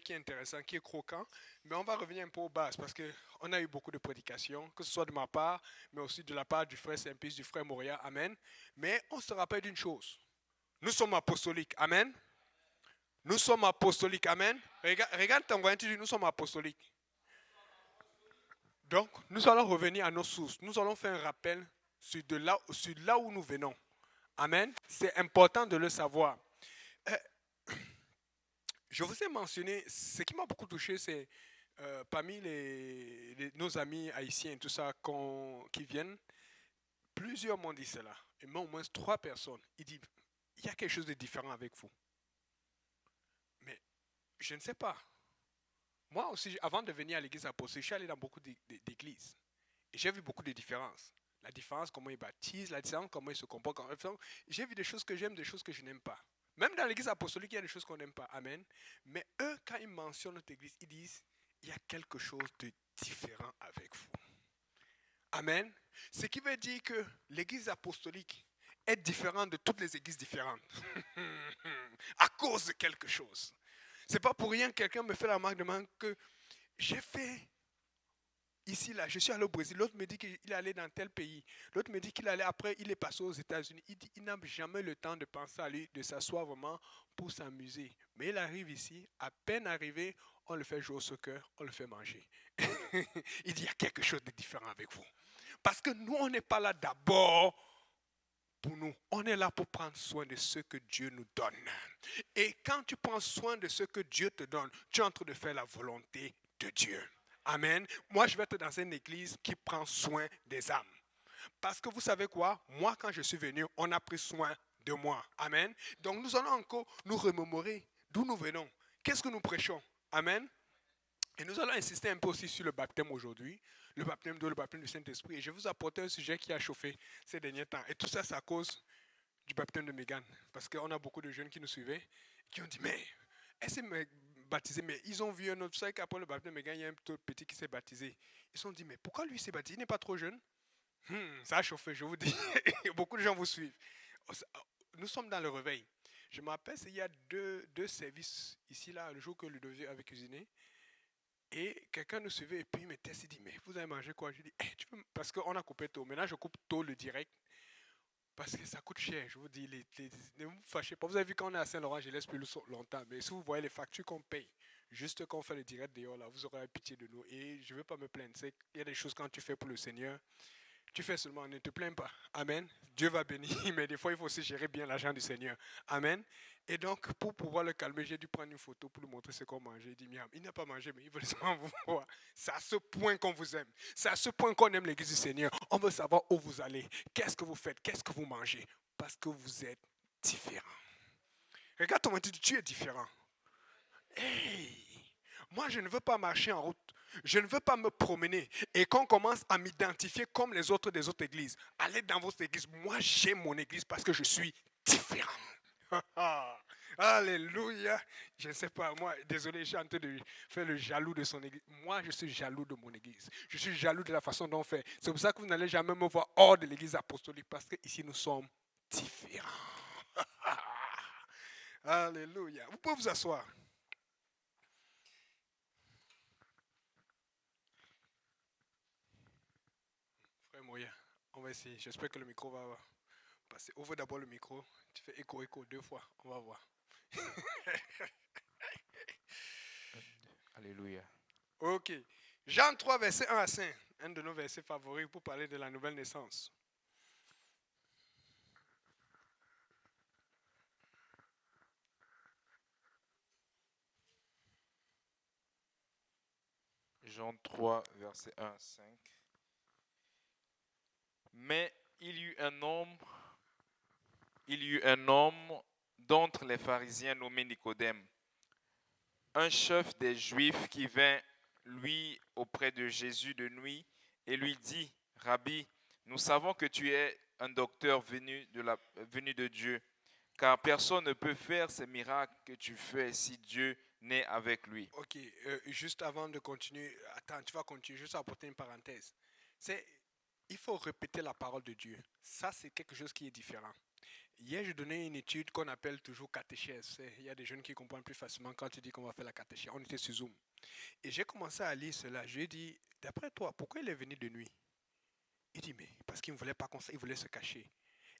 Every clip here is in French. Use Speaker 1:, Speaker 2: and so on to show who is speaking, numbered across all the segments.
Speaker 1: qui est intéressant, qui est croquant, mais on va revenir un peu aux bases parce qu'on a eu beaucoup de prédications, que ce soit de ma part, mais aussi de la part du frère Saint-Pis, du frère Moria, Amen. Mais on se rappelle d'une chose, nous sommes apostoliques, Amen. Nous sommes apostoliques, Amen. Regarde ton voisin, tu dis, nous sommes apostoliques. Donc, nous allons revenir à nos sources. Nous allons faire un rappel sur là où nous venons. Amen. C'est important de le savoir. Euh, je vous ai mentionné, ce qui m'a beaucoup touché, c'est parmi nos amis haïtiens et tout ça qui viennent, plusieurs m'ont dit cela. Et moi, au moins 3 personnes. Ils disent, il y a quelque chose de différent avec vous. Mais je ne sais pas. Moi aussi, avant de venir à l'église apostolique, je suis allé dans beaucoup d'églises. Et j'ai vu beaucoup de différences. La différence, comment ils baptisent, la différence, comment ils se comportent. J'ai vu des choses que j'aime, des choses que je n'aime pas. Même dans l'église apostolique, il y a des choses qu'on n'aime pas. Amen. Mais eux, quand ils mentionnent notre église, ils disent, il y a quelque chose de différent avec vous. Amen. Ce qui veut dire que l'église apostolique est différente de toutes les églises différentes. À cause de quelque chose. C'est pas pour rien que quelqu'un me fait la remarque que j'ai fait ici, là, je suis allé au Brésil, l'autre me dit qu'il est allé dans tel pays, l'autre me dit qu'il allait après, il est passé aux États-Unis. Il dit, il n'a jamais le temps de penser à lui, de s'asseoir vraiment pour s'amuser. Mais il arrive ici, à peine arrivé, on le fait jouer au soccer, on le fait manger. Il dit, il y a quelque chose de différent avec vous. Parce que nous, on n'est pas là d'abord pour nous. On est là pour prendre soin de ce que Dieu nous donne. Et quand tu prends soin de ce que Dieu te donne, tu es en train de faire la volonté de Dieu. Amen. Moi, je vais être dans une église qui prend soin des âmes. Parce que vous savez quoi? Moi, quand je suis venu, on a pris soin de moi. Amen. Donc, nous allons encore nous remémorer d'où nous venons. Qu'est-ce que nous prêchons? Amen. Et nous allons insister un peu aussi sur le baptême aujourd'hui, le baptême d'eau, le baptême du Saint-Esprit. Et je vais vous apporter un sujet qui a chauffé ces derniers temps. Et tout ça, c'est à cause du baptême de Megan. Parce qu'on a beaucoup de jeunes qui nous suivaient, qui ont dit, mais elle s'est baptisée, mais ils ont vu un autre. Vous savez qu'après le baptême de Megan, il y a un petit qui s'est baptisé. Ils se sont dit, mais pourquoi lui s'est baptisé? Il n'est pas trop jeune. Ça a chauffé, je vous dis. Beaucoup de gens vous suivent. Nous sommes dans le réveil. Je me rappelle, il y a deux services ici, là, le jour que Ludovic avait cuisiné. Et quelqu'un nous suivait et puis il me testait, il dit, mais vous avez mangé quoi? Je dis, parce qu'on a coupé tôt. Maintenant, je coupe tôt le direct. Parce que ça coûte cher, je vous dis, ne vous fâchez pas. Vous avez vu quand on est à Saint-Laurent, je laisse plus longtemps. Mais si vous voyez les factures qu'on paye, juste quand on fait le direct dehors, là, vous aurez pitié de nous. Et je ne veux pas me plaindre. Il y a des choses quand tu fais pour le Seigneur, tu fais seulement, ne te plains pas. Amen. Dieu va bénir, mais des fois, il faut aussi gérer bien l'argent du Seigneur. Amen. Et donc, pour pouvoir le calmer, j'ai dû prendre une photo pour lui montrer ce qu'on mangeait. Il dit, Miam, il n'a pas mangé, mais il veut seulement vous voir. C'est à ce point qu'on vous aime. C'est à ce point qu'on aime l'église du Seigneur. On veut savoir où vous allez. Qu'est-ce que vous faites? Qu'est-ce que vous mangez? Parce que vous êtes différent. Regarde ton mari, tu es différent. Hey! Moi, je ne veux pas marcher en route. Je ne veux pas me promener et qu'on commence à m'identifier comme les autres des autres églises. Allez dans votre église. Moi, j'aime mon église parce que je suis différent. Alléluia. Je ne sais pas, moi, désolé, je suis en train de faire le jaloux de son église. Moi, je suis jaloux de mon église. Je suis jaloux de la façon dont on fait. C'est pour ça que vous n'allez jamais me voir hors de l'église apostolique parce qu'ici, nous sommes différents. Alléluia. Vous pouvez vous asseoir. Frère Moya, on va essayer. J'espère que le micro va passer. Ouvre d'abord le micro. Tu fais écho 2 fois. On va voir.
Speaker 2: Alléluia.
Speaker 1: Ok. Jean 3, verset 1 à 5. Un de nos versets favoris pour parler de la nouvelle naissance.
Speaker 2: Jean 3, verset 1 à 5. Mais il y eut un homme d'entre les pharisiens nommé Nicodème, un chef des Juifs qui vint, lui, auprès de Jésus de nuit et lui dit, Rabbi, nous savons que tu es un docteur venu de Dieu, car personne ne peut faire ces miracles que tu fais si Dieu n'est avec lui.
Speaker 1: Ok, juste avant de continuer, attends, tu vas continuer, juste apporter une parenthèse. Il faut répéter la parole de Dieu. Ça, c'est quelque chose qui est différent. Hier, je donnais une étude qu'on appelle toujours catéchèse. Il y a des jeunes qui comprennent plus facilement quand tu dis qu'on va faire la catéchèse. On était sur Zoom. Et j'ai commencé à lire cela. Je lui ai dit, d'après toi, pourquoi il est venu de nuit? Il dit, mais parce qu'il ne voulait pas qu'on il voulait se cacher.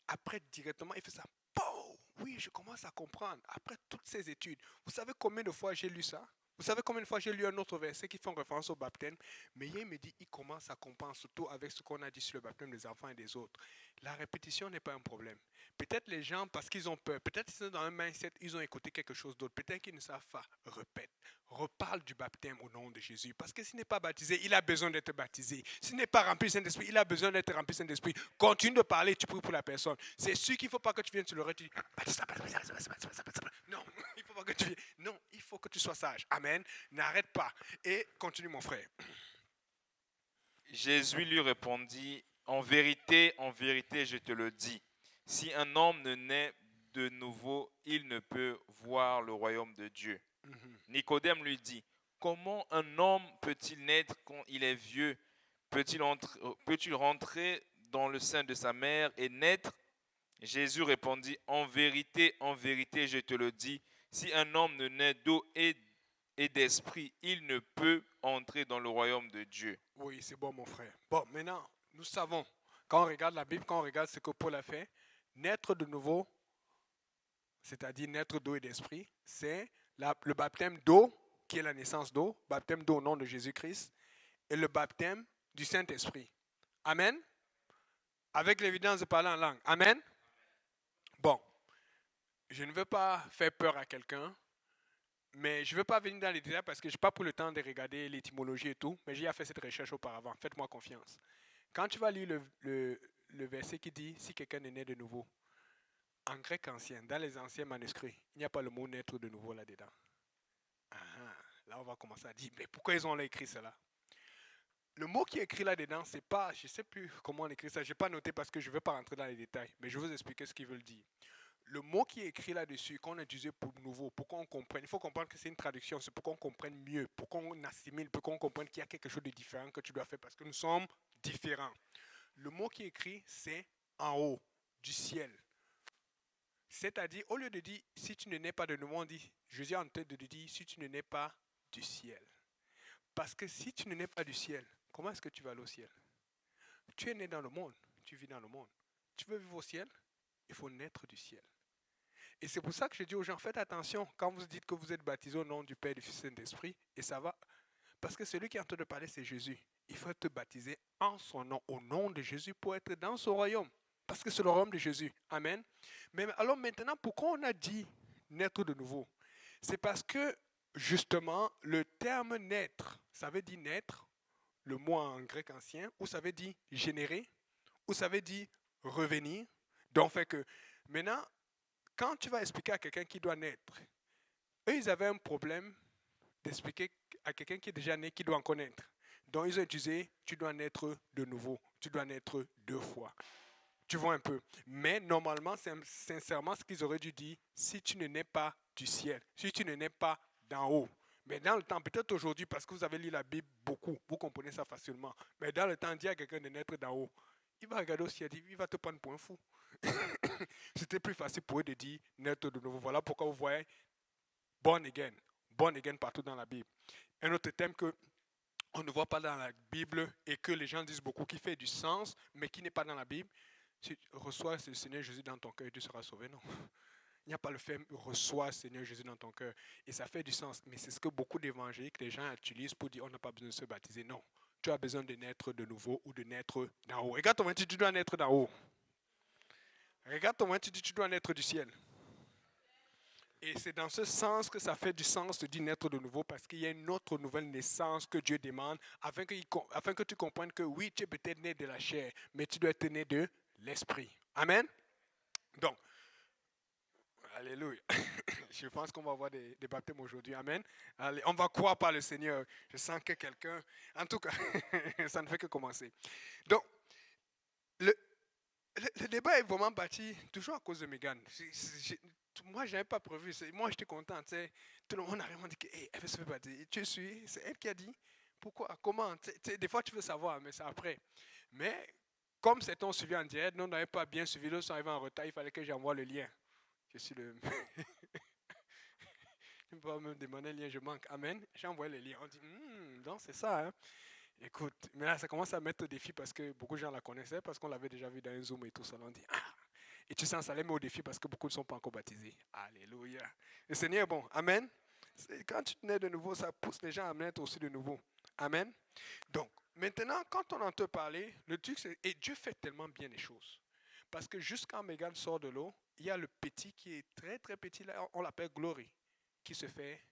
Speaker 1: Après, directement, il fait ça. Pow! Oui, je commence à comprendre. Après toutes ces études, vous savez combien de fois j'ai lu ça? Vous savez combien de fois j'ai lu un autre verset qui fait référence au baptême? Mais il me dit, il commence à comprendre, surtout avec ce qu'on a dit sur le baptême des enfants et des autres. La répétition n'est pas un problème. Peut-être les gens, parce qu'ils ont peur, peut-être qu'ils sont dans un mindset, ils ont écouté quelque chose d'autre, peut-être qu'ils ne savent pas. Répète, reparle du baptême au nom de Jésus. Parce que s'il n'est pas baptisé, il a besoin d'être baptisé. S'il n'est pas rempli du Saint-Esprit, il a besoin d'être rempli du Saint-Esprit. Continue de parler, tu pries pour la personne. C'est sûr qu'il ne faut pas que tu viennes sur l'oreille, tu dis, non, il ne faut pas que tu viennes. Non, il faut que tu sois sage. Amen. N'arrête pas. Et continue, mon frère.
Speaker 2: Jésus lui répondit, en vérité, je te le dis, si un homme ne naît de nouveau, il ne peut voir le royaume de Dieu. Nicodème lui dit, comment un homme peut-il naître quand il est vieux? Peut-il rentrer dans le sein de sa mère et naître? Jésus répondit, en vérité, je te le dis, si un homme ne naît d'eau et d'esprit, il ne peut entrer dans le royaume de Dieu.
Speaker 1: Oui, c'est bon, mon frère. Bon, maintenant, nous savons, quand on regarde la Bible, quand on regarde ce que Paul a fait, naître de nouveau, c'est-à-dire naître d'eau et d'esprit, c'est le baptême d'eau, qui est la naissance d'eau, baptême d'eau au nom de Jésus-Christ, et le baptême du Saint-Esprit. Amen. Avec l'évidence de parler en langue. Amen. Bon, je ne veux pas faire peur à quelqu'un, mais je ne veux pas venir dans les détails parce que je n'ai pas pris le temps de regarder l'étymologie et tout, mais j'ai fait cette recherche auparavant. Faites-moi confiance. Quand tu vas lire le verset qui dit « si quelqu'un est né de nouveau », en grec ancien, dans les anciens manuscrits, il n'y a pas le mot « naître de nouveau » là-dedans. Là, on va commencer à dire « mais pourquoi ils ont écrit cela ?» Le mot qui est écrit là-dedans, c'est pas, je ne sais plus comment on écrit ça, je n'ai pas noté parce que je ne veux pas rentrer dans les détails, mais je vais vous expliquer ce qu'ils veulent dire. Le mot qui est écrit là-dessus, qu'on a utilisé pour nouveau, pour qu'on comprenne, il faut comprendre que c'est une traduction, c'est pour qu'on comprenne mieux, pour qu'on assimile, pour qu'on comprenne qu'il y a quelque chose de différent que tu dois faire parce que nous sommes différents. Le mot qui est écrit, c'est en haut, du ciel. C'est-à-dire, au lieu de dire si tu ne nais pas de nouveau, on dit, Jésus est en tête de dire si tu ne nais pas du ciel. Parce que si tu ne nais pas du ciel, comment est-ce que tu vas aller au ciel? Tu es né dans le monde, tu vis dans le monde. Tu veux vivre au ciel? Il faut naître du ciel. Et c'est pour ça que je dis aux gens, faites attention quand vous dites que vous êtes baptisé au nom du Père, du Fils et de l'Esprit, et ça va. Parce que celui qui est en train de parler, c'est Jésus. Il faut être baptisé en son nom, au nom de Jésus, pour être dans son royaume. Parce que c'est le royaume de Jésus. Amen. Mais alors maintenant, pourquoi on a dit naître de nouveau? C'est parce que, justement, le terme naître, ça veut dire naître, le mot en grec ancien, ou ça veut dire générer, ou ça veut dire revenir. Donc, fait que maintenant, quand tu vas expliquer à quelqu'un qui doit naître, eux, ils avaient un problème d'expliquer à quelqu'un qui est déjà né, qui doit en connaître. Donc, ils ont utilisé, tu dois naître de nouveau, tu dois naître 2 fois. Tu vois un peu. Mais normalement, c'est sincèrement ce qu'ils auraient dû dire, si tu ne nais pas du ciel, si tu ne nais pas d'en haut. Mais dans le temps, peut-être aujourd'hui, parce que vous avez lu la Bible beaucoup, vous comprenez ça facilement. Mais dans le temps, dire à quelqu'un de naître d'en haut, il va regarder au ciel, il va te prendre pour un fou. C'était plus facile pour eux de dire naître de nouveau. Voilà pourquoi vous voyez born again partout dans la Bible. Un autre thème que on ne voit pas dans la Bible et que les gens disent beaucoup, qui fait du sens, mais qui n'est pas dans la Bible. Si tu reçois le Seigneur Jésus dans ton cœur, tu seras sauvé. Non. Il n'y a pas le fait reçois le Seigneur Jésus dans ton cœur. Et ça fait du sens. Mais c'est ce que beaucoup d'évangéliques, les gens utilisent pour dire on n'a pas besoin de se baptiser. Non. Tu as besoin de naître de nouveau ou de naître d'en haut. Regarde ton main, tu dois naître d'en haut. Regarde ton main, tu dis tu dois naître du ciel. Et c'est dans ce sens que ça fait du sens de dire naître de nouveau, parce qu'il y a une autre nouvelle naissance que Dieu demande, afin que tu comprennes que oui, tu es peut-être né de la chair, mais tu dois être né de l'esprit. Amen. Donc, alléluia. Je pense qu'on va avoir des baptêmes aujourd'hui. Amen. Allez, on va croire par le Seigneur. Je sens que quelqu'un... En tout cas, ça ne fait que commencer. Donc, le débat est vraiment bâti toujours à cause de Megan. Moi, je n'avais pas prévu. Moi, j'étais content. Tout le monde a vraiment dit qu'elle veut se faire baptiser. Tu suis, c'est elle qui a dit. Pourquoi? Comment? Des fois, tu veux savoir, mais c'est après. Mais comme certains ont suivi en direct, nous n'avons pas bien suivi, d'autres sont arrivés en retard, il fallait que j'envoie le lien. Je suis le... Tu ne peux pas me demander le lien, je manque. Amen. J'ai envoyé le lien. On dit, donc c'est ça. Hein. Écoute, mais là, ça commence à mettre au défi parce que beaucoup de gens la connaissaient, parce qu'on l'avait déjà vu dans un Zoom et tout ça. On dit, et tu sens, ça les met au défi parce que beaucoup ne sont pas encore baptisés. Alléluia. Le Seigneur est bon. Amen. Quand tu nais de nouveau, ça pousse les gens à naître aussi de nouveau. Amen. Donc, maintenant, quand on entend parler, le truc, c'est, et Dieu fait tellement bien les choses. Parce que jusqu'à Megan sort de l'eau, il y a le petit qui est très, très petit, là, on l'appelle Glory, qui se fait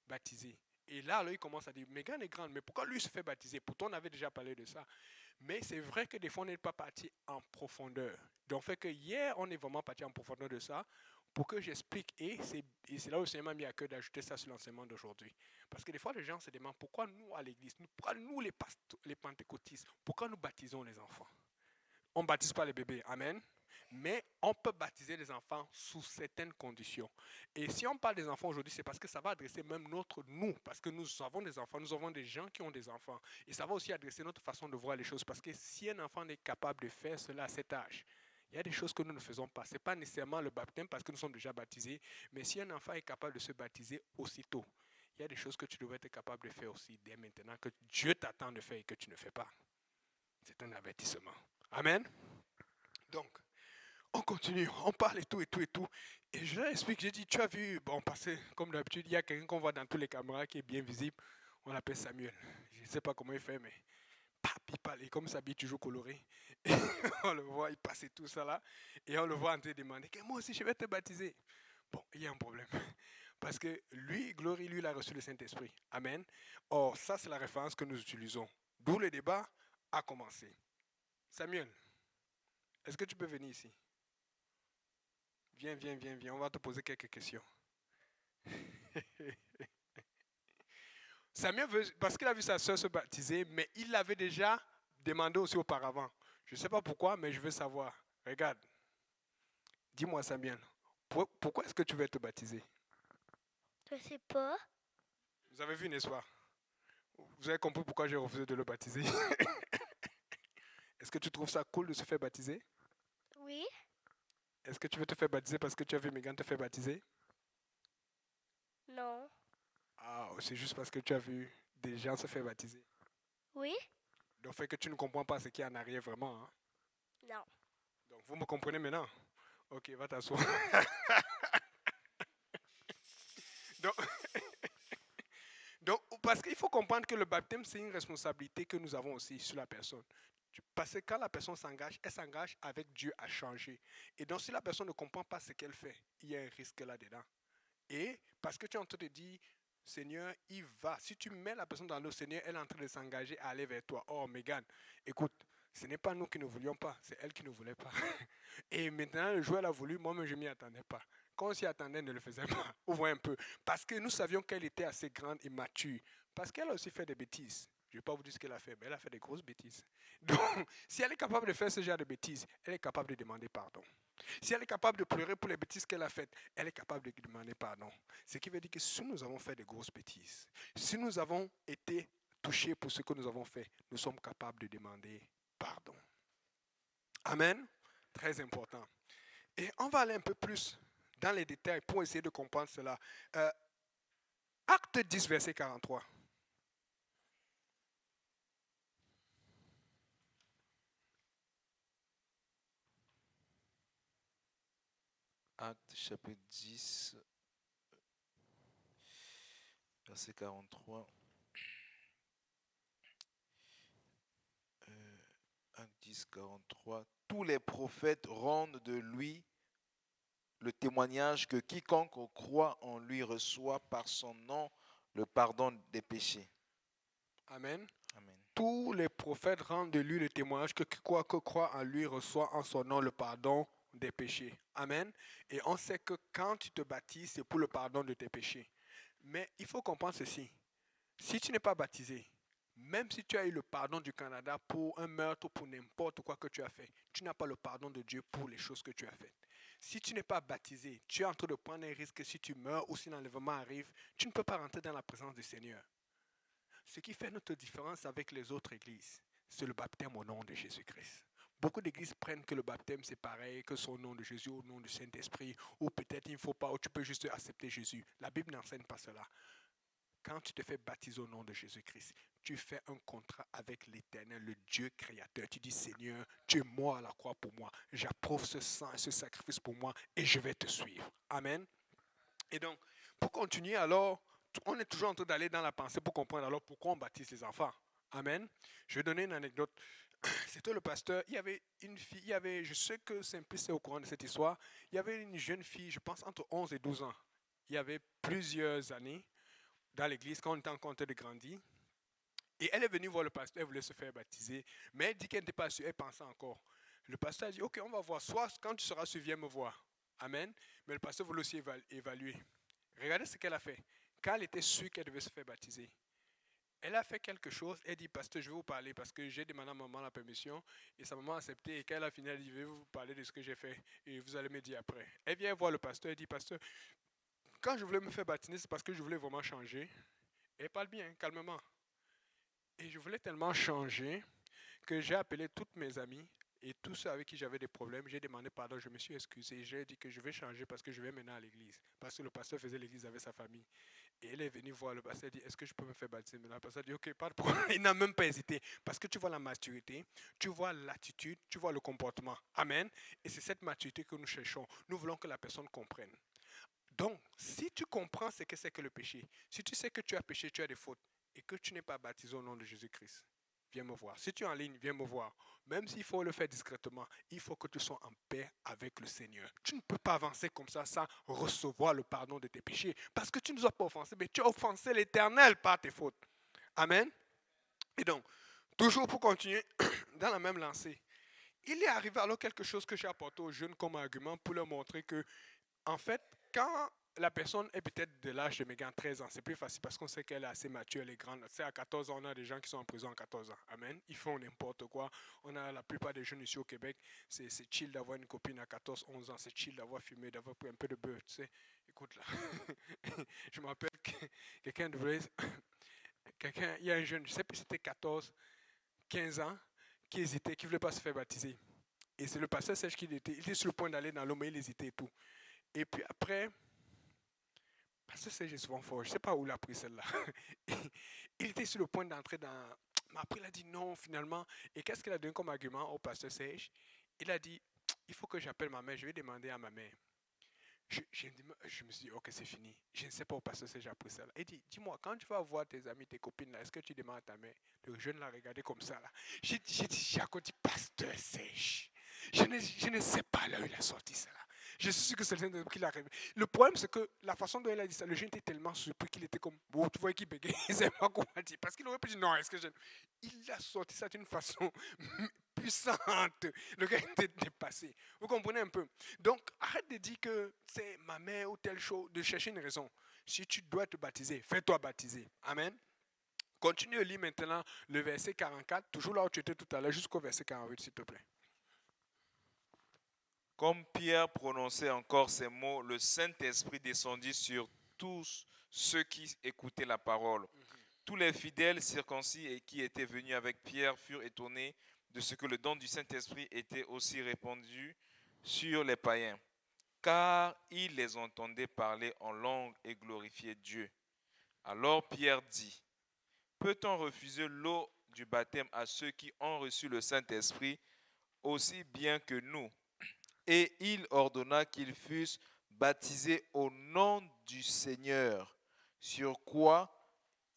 Speaker 1: baptiser. Et là, il commence à dire, Megan est grande, mais pourquoi lui se fait baptiser? Pourtant, on avait déjà parlé de ça. Mais c'est vrai que des fois, on n'est pas parti en profondeur. Donc, fait que hier, on est vraiment parti en profondeur de ça pour que j'explique. Et c'est là où le Seigneur m'a mis à cœur d'ajouter ça sur l'enseignement d'aujourd'hui. Parce que des fois, les gens se demandent pourquoi nous, à l'église, pourquoi nous, les pentecôtistes, pourquoi nous baptisons les enfants? On ne baptise pas les bébés. Amen. Mais on peut baptiser les enfants sous certaines conditions. Et si on parle des enfants aujourd'hui, c'est parce que ça va adresser même nous, parce que nous avons des enfants, nous avons des gens qui ont des enfants. Et ça va aussi adresser notre façon de voir les choses, parce que si un enfant est capable de faire cela à cet âge, il y a des choses que nous ne faisons pas. Ce n'est pas nécessairement le baptême parce que nous sommes déjà baptisés, mais si un enfant est capable de se baptiser aussitôt, il y a des choses que tu devrais être capable de faire aussi dès maintenant, que Dieu t'attend de faire et que tu ne fais pas. C'est un avertissement. Amen. Donc, on continue, on parle et tout, et tout, et tout. Et je leur explique, j'ai dit, tu as vu, bon, parce que comme d'habitude, il y a quelqu'un qu'on voit dans toutes les caméras qui est bien visible. On l'appelle Samuel. Je ne sais pas comment il fait, mais il parle, et comme ça, il est toujours coloré. Et on le voit, il passe et tout ça là. Et on le voit en train de demander, que moi aussi, je vais te baptiser. Bon, il y a un problème. Parce que lui, Glory, lui, il a reçu le Saint-Esprit. Amen. Or, ça, c'est la référence que nous utilisons. D'où le débat a commencé. Samuel, est-ce que tu peux venir ici? Viens, viens, viens, viens. On va te poser quelques questions. Samuel veut, parce qu'il a vu sa soeur se baptiser, mais il l'avait déjà demandé aussi auparavant. Je ne sais pas pourquoi, mais je veux savoir. Regarde. Dis-moi, Samuel, pourquoi est-ce que tu veux te baptiser?
Speaker 3: Je ne sais pas.
Speaker 1: Vous avez vu, n'est-ce pas? Vous avez compris pourquoi j'ai refusé de le baptiser? Est-ce que tu trouves ça cool de se faire baptiser?
Speaker 3: Oui.
Speaker 1: Est-ce que tu veux te faire baptiser parce que tu as vu Megan te faire baptiser?
Speaker 3: Non.
Speaker 1: Ah, c'est juste parce que tu as vu des gens se faire baptiser.
Speaker 3: Oui.
Speaker 1: Donc, fait que tu ne comprends pas ce qu'il y a en arrière vraiment. Hein?
Speaker 3: Non.
Speaker 1: Donc, vous me comprenez maintenant? Ok, va t'asseoir. donc, donc, parce qu'il faut comprendre que le baptême, c'est une responsabilité que nous avons aussi sur la personne. Parce que quand la personne s'engage, elle s'engage avec Dieu à changer. Et donc, si la personne ne comprend pas ce qu'elle fait, il y a un risque là-dedans. Et parce que tu es en train de dire, Seigneur, il va. Si tu mets la personne dans l'eau, Seigneur, elle est en train de s'engager à aller vers toi. Oh, Megan, écoute, ce n'est pas nous qui ne voulions pas, c'est elle qui ne voulait pas. Et maintenant, le joueur l'a voulu, moi-même, je ne m'y attendais pas. Quand on s'y attendait, ne le faisait pas. Ouvrez un peu. Parce que nous savions qu'elle était assez grande et mature. Parce qu'elle a aussi fait des bêtises. Je ne vais pas vous dire ce qu'elle a fait, mais elle a fait des grosses bêtises. Donc, si elle est capable de faire ce genre de bêtises, elle est capable de demander pardon. Si elle est capable de pleurer pour les bêtises qu'elle a faites, elle est capable de demander pardon. Ce qui veut dire que si nous avons fait des grosses bêtises, si nous avons été touchés pour ce que nous avons fait, nous sommes capables de demander pardon. Amen. Très important. Et on va aller un peu plus dans les détails pour essayer de comprendre cela. Acte 10, verset 43.
Speaker 2: Acte chapitre 10, verset 43. Acte 10, 43. Tous les prophètes rendent de lui le témoignage que quiconque croit en lui reçoit par son nom le pardon des péchés.
Speaker 1: Amen.
Speaker 2: Amen.
Speaker 1: Tous les prophètes rendent de lui le témoignage que quiconque croit en lui reçoit en son nom le pardon des péchés. Amen. Et on sait que quand tu te baptises, c'est pour le pardon de tes péchés. Mais il faut comprendre ceci. Si tu n'es pas baptisé, même si tu as eu le pardon du Canada pour un meurtre ou pour n'importe quoi que tu as fait, tu n'as pas le pardon de Dieu pour les choses que tu as faites. Si tu n'es pas baptisé, tu es en train de prendre un risque que si tu meurs ou si l'enlèvement arrive, tu ne peux pas rentrer dans la présence du Seigneur. Ce qui fait notre différence avec les autres églises, c'est le baptême au nom de Jésus-Christ. Beaucoup d'églises prennent que le baptême c'est pareil, que son nom de Jésus au nom du Saint-Esprit, ou peut-être il ne faut pas, ou tu peux juste accepter Jésus. La Bible n'enseigne pas cela. Quand tu te fais baptiser au nom de Jésus-Christ, tu fais un contrat avec l'Éternel, le Dieu créateur. Tu dis, Seigneur, tu es mort à la croix pour moi. J'approuve ce sang et ce sacrifice pour moi et je vais te suivre. Amen. Et donc, pour continuer alors, on est toujours en train d'aller dans la pensée pour comprendre alors pourquoi on baptise les enfants. Amen. Je vais donner une anecdote. C'était le pasteur, il y avait une fille, je sais que Simplice est au courant de cette histoire, il y avait une jeune fille, je pense entre 11 et 12 ans. Il y avait plusieurs années dans l'église quand on était en train de grandir. Et elle est venue voir le pasteur, elle voulait se faire baptiser, mais elle dit qu'elle n'était pas sûre, elle pensait encore. Le pasteur a dit, ok, on va voir, soit quand tu seras sûr, viens me voir. Amen. Mais le pasteur voulait aussi évaluer. Regardez ce qu'elle a fait. Quand elle était sûre qu'elle devait se faire baptiser, elle a fait quelque chose. Elle dit, pasteur, je vais vous parler parce que j'ai demandé à maman la permission et sa maman a accepté. Et quand elle a fini, elle dit, je vais vous parler de ce que j'ai fait et vous allez me dire après. Elle vient voir le pasteur et dit, pasteur, quand je voulais me faire baptiser, c'est parce que je voulais vraiment changer. Et elle parle bien, calmement. Et je voulais tellement changer que j'ai appelé toutes mes amies et tous ceux avec qui j'avais des problèmes. J'ai demandé pardon, je me suis excusé. J'ai dit que je vais changer parce que je vais maintenant à l'église. Parce que le pasteur faisait l'église avec sa famille. Et elle est venue voir le pasteur et dit, est-ce que je peux me faire baptiser? Mais le pasteur dit, ok, pas de problème. Il n'a même pas hésité. Parce que tu vois la maturité, tu vois l'attitude, tu vois le comportement. Amen. Et c'est cette maturité que nous cherchons. Nous voulons que la personne comprenne. Donc, si tu comprends ce que c'est que le péché, si tu sais que tu as péché, tu as des fautes, et que tu n'es pas baptisé au nom de Jésus-Christ, viens me voir. Si tu es en ligne, viens me voir. Même s'il faut le faire discrètement, il faut que tu sois en paix avec le Seigneur. Tu ne peux pas avancer comme ça sans recevoir le pardon de tes péchés. Parce que tu ne nous as pas offensé, mais tu as offensé l'Éternel par tes fautes. Amen. Et donc, toujours pour continuer dans la même lancée, il est arrivé alors quelque chose que j'ai apporté aux jeunes comme argument pour leur montrer que, en fait, quand la personne est peut-être de l'âge de Megan, 13 ans, c'est plus facile parce qu'on sait qu'elle est assez mature, elle est grande. C'est à 14 ans, on a des gens qui sont en prison à 14 ans. Amen. Ils font n'importe quoi. On a la plupart des jeunes ici au Québec, c'est chill d'avoir une copine à 14, 11 ans. C'est chill d'avoir fumé, d'avoir pris un peu de beurre, tu sais. Écoute là, je me rappelle que quelqu'un devait... il y a un jeune, je ne sais plus si c'était 14, 15 ans, qui hésitait, qui ne voulait pas se faire baptiser. Et c'est le pasteur Serge qui était. Il était sur le point d'aller dans l'eau, mais il hésitait et tout. Et puis après, pasteur Serge est souvent fort. Je ne sais pas où il a pris celle-là. Il était sur le point d'entrer dans. Mais après, il a dit non, finalement. Et qu'est-ce qu'il a donné comme argument au pasteur Serge? Il a dit, il faut que j'appelle ma mère. Je vais demander à ma mère. Je me suis dit, ok, c'est fini. Je ne sais pas où pasteur Serge a pris ça. Il dit, dis-moi, quand tu vas voir tes amis, tes copines, là, est-ce que tu demandes à ta mère? Le jeune l'a regardé comme ça. Là. J'ai dit, Jaco, dit, pasteur Serge. Je ne sais pas là où il a sorti ça. Là. Je suis sûr que c'est le Saint-Esprit qui l'a révélé. Le problème, c'est que la façon dont il a dit ça, le jeune était tellement surpris qu'il était comme, bon, tu vois qu'il bégayait. Il ne savait pas comment dire. Parce qu'il aurait pu dire, non, est-ce que je. Il a sorti ça d'une façon puissante. Le gars était dépassé. Vous comprenez un peu? Donc, arrête de dire que c'est ma mère ou telle chose, de chercher une raison. Si tu dois te baptiser, fais-toi baptiser. Amen. Continue à lire maintenant le verset 44, toujours là où tu étais tout à l'heure, jusqu'au verset 48, s'il te plaît.
Speaker 2: Comme Pierre prononçait encore ces mots, le Saint-Esprit descendit sur tous ceux qui écoutaient la parole. Tous les fidèles circoncis et qui étaient venus avec Pierre furent étonnés de ce que le don du Saint-Esprit était aussi répandu sur les païens, car ils les entendaient parler en langue et glorifier Dieu. Alors Pierre dit, peut-on refuser l'eau du baptême à ceux qui ont reçu le Saint-Esprit aussi bien que nous? Et il ordonna qu'ils fussent baptisés au nom du Seigneur, sur quoi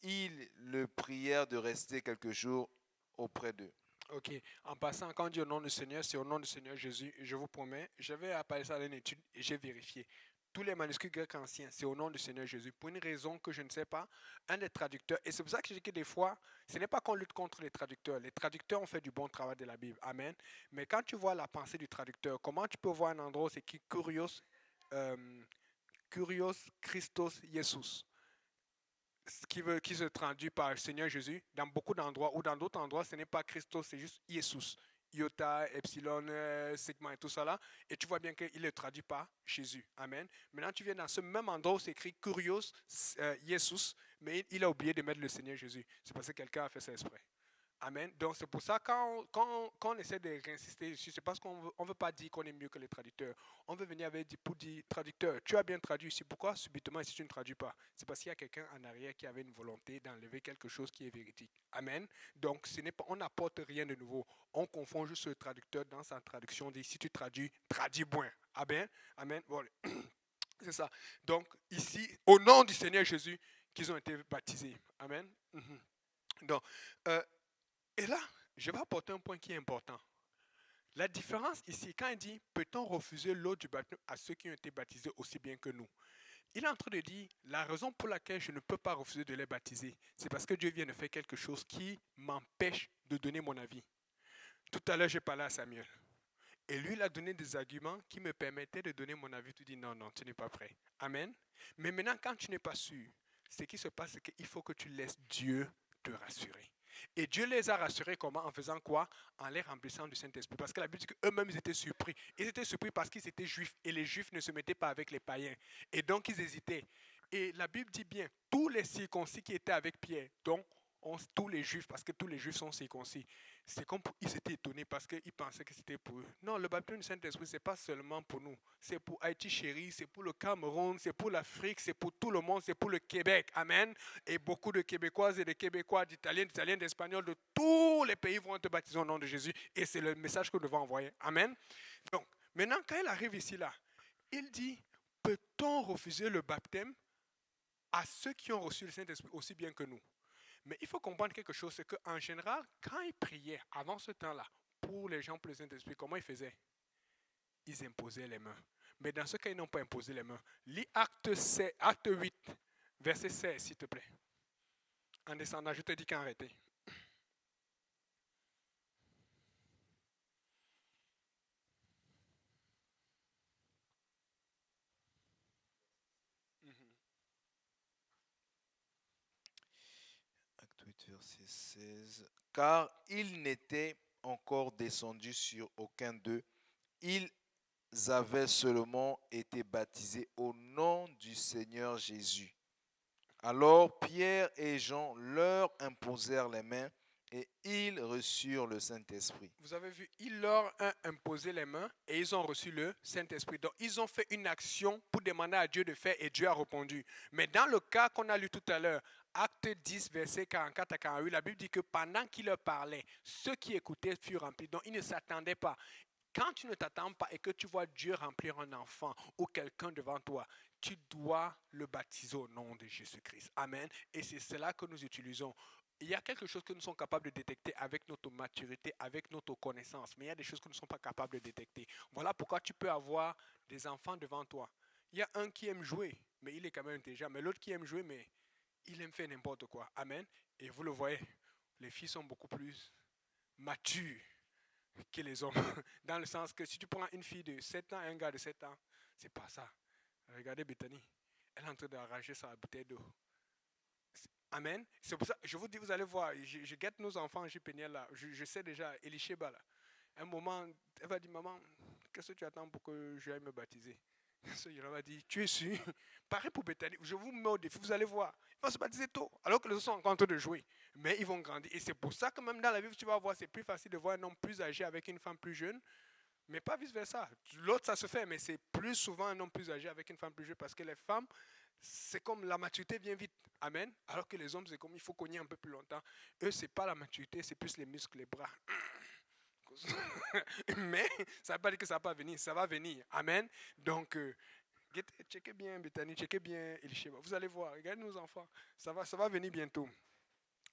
Speaker 2: ils le prièrent de rester quelques jours auprès d'eux.
Speaker 1: Ok, en passant, quand on dit au nom du Seigneur, c'est au nom du Seigneur Jésus. Je vous promets, je vais appeler ça dans une étude et j'ai vérifié. Tous les manuscrits grecs anciens, c'est au nom du Seigneur Jésus. Pour une raison que je ne sais pas, un des traducteurs, et c'est pour ça que je dis que des fois, ce n'est pas qu'on lutte contre les traducteurs. Les traducteurs ont fait du bon travail de la Bible. Amen. Mais quand tu vois la pensée du traducteur, comment tu peux voir un endroit où c'est qui Kurios, Kurios Christos Jesus, qui se traduit par Seigneur Jésus, dans beaucoup d'endroits, ou dans d'autres endroits, ce n'est pas Christos, c'est juste Jesus. Iota, Epsilon, Sigma et tout ça là. Et tu vois bien qu'il le traduit par Jésus. Amen. Maintenant, tu viens dans ce même endroit où c'est écrit Kurios, Jesus, mais il a oublié de mettre le Seigneur Jésus. C'est parce que quelqu'un a fait ça exprès. Amen. Donc c'est pour ça quand on essaie de réinsister dessus, c'est parce qu'on veut pas dire qu'on est mieux que les traducteurs. On veut venir avec pour dire, traducteur, tu as bien traduit ici. Pourquoi subitement ici tu ne traduis pas? C'est parce qu'il y a quelqu'un en arrière qui avait une volonté d'enlever quelque chose qui est véridique. Amen. Donc ce n'est pas, on n'apporte rien de nouveau. On confond juste le traducteur dans sa traduction. On dit si tu traduis, traduis bien. Amen. Amen. Bon, c'est ça. Donc ici, au nom du Seigneur Jésus, qu'ils ont été baptisés. Amen. Mhm. Donc, et là, je vais apporter un point qui est important. La différence ici, quand il dit, peut-on refuser l'eau du baptême à ceux qui ont été baptisés aussi bien que nous? Il est en train de dire, la raison pour laquelle je ne peux pas refuser de les baptiser, c'est parce que Dieu vient de faire quelque chose qui m'empêche de donner mon avis. Tout à l'heure, j'ai parlé à Samuel. Et lui, il a donné des arguments qui me permettaient de donner mon avis. Tu dis, non, non, tu n'es pas prêt. Amen. Mais maintenant, quand tu n'es pas sûr, ce qui se passe, c'est qu'il faut que tu laisses Dieu te rassurer. Et Dieu les a rassurés comment? En faisant quoi? En les remplissant du Saint-Esprit. Parce que la Bible dit qu'eux-mêmes, ils étaient surpris. Ils étaient surpris parce qu'ils étaient juifs. Et les juifs ne se mettaient pas avec les païens. Et donc, ils hésitaient. Et la Bible dit bien, tous les circoncis qui étaient avec Pierre, donc tous les juifs, parce que tous les juifs sont circoncis, c'est comme ils étaient étonnés parce qu'ils pensaient que c'était pour eux. Non, le baptême du Saint-Esprit, ce n'est pas seulement pour nous. C'est pour Haïti chéri, c'est pour le Cameroun, c'est pour l'Afrique, c'est pour tout le monde, c'est pour le Québec. Amen. Et beaucoup de Québécoises et de Québécois, d'Italiens, d'Espagnols, de tous les pays vont être baptisés au nom de Jésus. Et c'est le message que nous devons envoyer. Amen. Donc, maintenant, quand il arrive ici, là, il dit, peut-on refuser le baptême à ceux qui ont reçu le Saint-Esprit aussi bien que nous? Mais il faut comprendre quelque chose, c'est qu'en général, quand ils priaient avant ce temps-là, pour les gens pour le Saint-Esprit, comment ils faisaient? Ils imposaient les mains. Mais dans ce cas, ils n'ont pas imposé les mains. Lis acte 8, verset 16, s'il te plaît. En descendant, je te dis qu'en arrêter.
Speaker 2: Acte 8, verset 16. Car il n'était encore descendu sur aucun d'eux. Ils avaient seulement été baptisés au nom du Seigneur Jésus. Alors Pierre et Jean leur imposèrent les mains et ils reçurent le Saint-Esprit.
Speaker 1: Vous avez vu, ils leur ont imposé les mains et ils ont reçu le Saint-Esprit. Donc, ils ont fait une action pour demander à Dieu de faire et Dieu a répondu. Mais dans le cas qu'on a lu tout à l'heure, Acte 10, verset 44 à 48, la Bible dit que pendant qu'il leur parlait, ceux qui écoutaient furent remplis. Donc, ils ne s'attendaient pas. Quand tu ne t'attends pas et que tu vois Dieu remplir un enfant ou quelqu'un devant toi, tu dois le baptiser au nom de Jésus-Christ. Amen. Et c'est cela que nous utilisons. Il y a quelque chose que nous sommes capables de détecter avec notre maturité, avec notre connaissance, mais il y a des choses que nous ne sommes pas capables de détecter. Voilà pourquoi tu peux avoir des enfants devant toi. Il y a un qui aime jouer, mais il est quand même intelligent, mais l'autre qui aime jouer, mais il aime faire n'importe quoi. Amen. Et vous le voyez, les filles sont beaucoup plus matures que les hommes. Dans le sens que si tu prends une fille de 7 ans et un gars de 7 ans, c'est pas ça. Regardez Bethany. Elle est en train d'arracher sa bouteille d'eau. Amen. C'est pour ça, je vous dis, vous allez voir, je guette nos enfants, j'ai Péniel là, je sais déjà, Elisheba là. Un moment, elle va dire, maman, qu'est-ce que tu attends pour que j'aille me baptiser? Il va dire, tu es sûr? Pareil pour Bethany, je vous mets au défi, vous allez voir. Ils vont se baptiser tôt, alors que les autres sont encore en train de jouer. Mais ils vont grandir. Et c'est pour ça que même dans la Bible, tu vas voir, c'est plus facile de voir un homme plus âgé avec une femme plus jeune, mais pas vice-versa. L'autre, ça se fait, mais c'est plus souvent un homme plus âgé avec une femme plus jeune parce que les femmes, c'est comme la maturité vient vite. Amen. Alors que les hommes, c'est comme il faut cogner un peu plus longtemps. Eux, c'est pas la maturité, c'est plus les muscles, les bras. Mais ça ne veut pas dire que ça va pas venir, ça va venir. Amen. Donc, checkez bien Bethany, checkez bien Elisheba. Vous allez voir, regardez nos enfants. Ça va venir bientôt.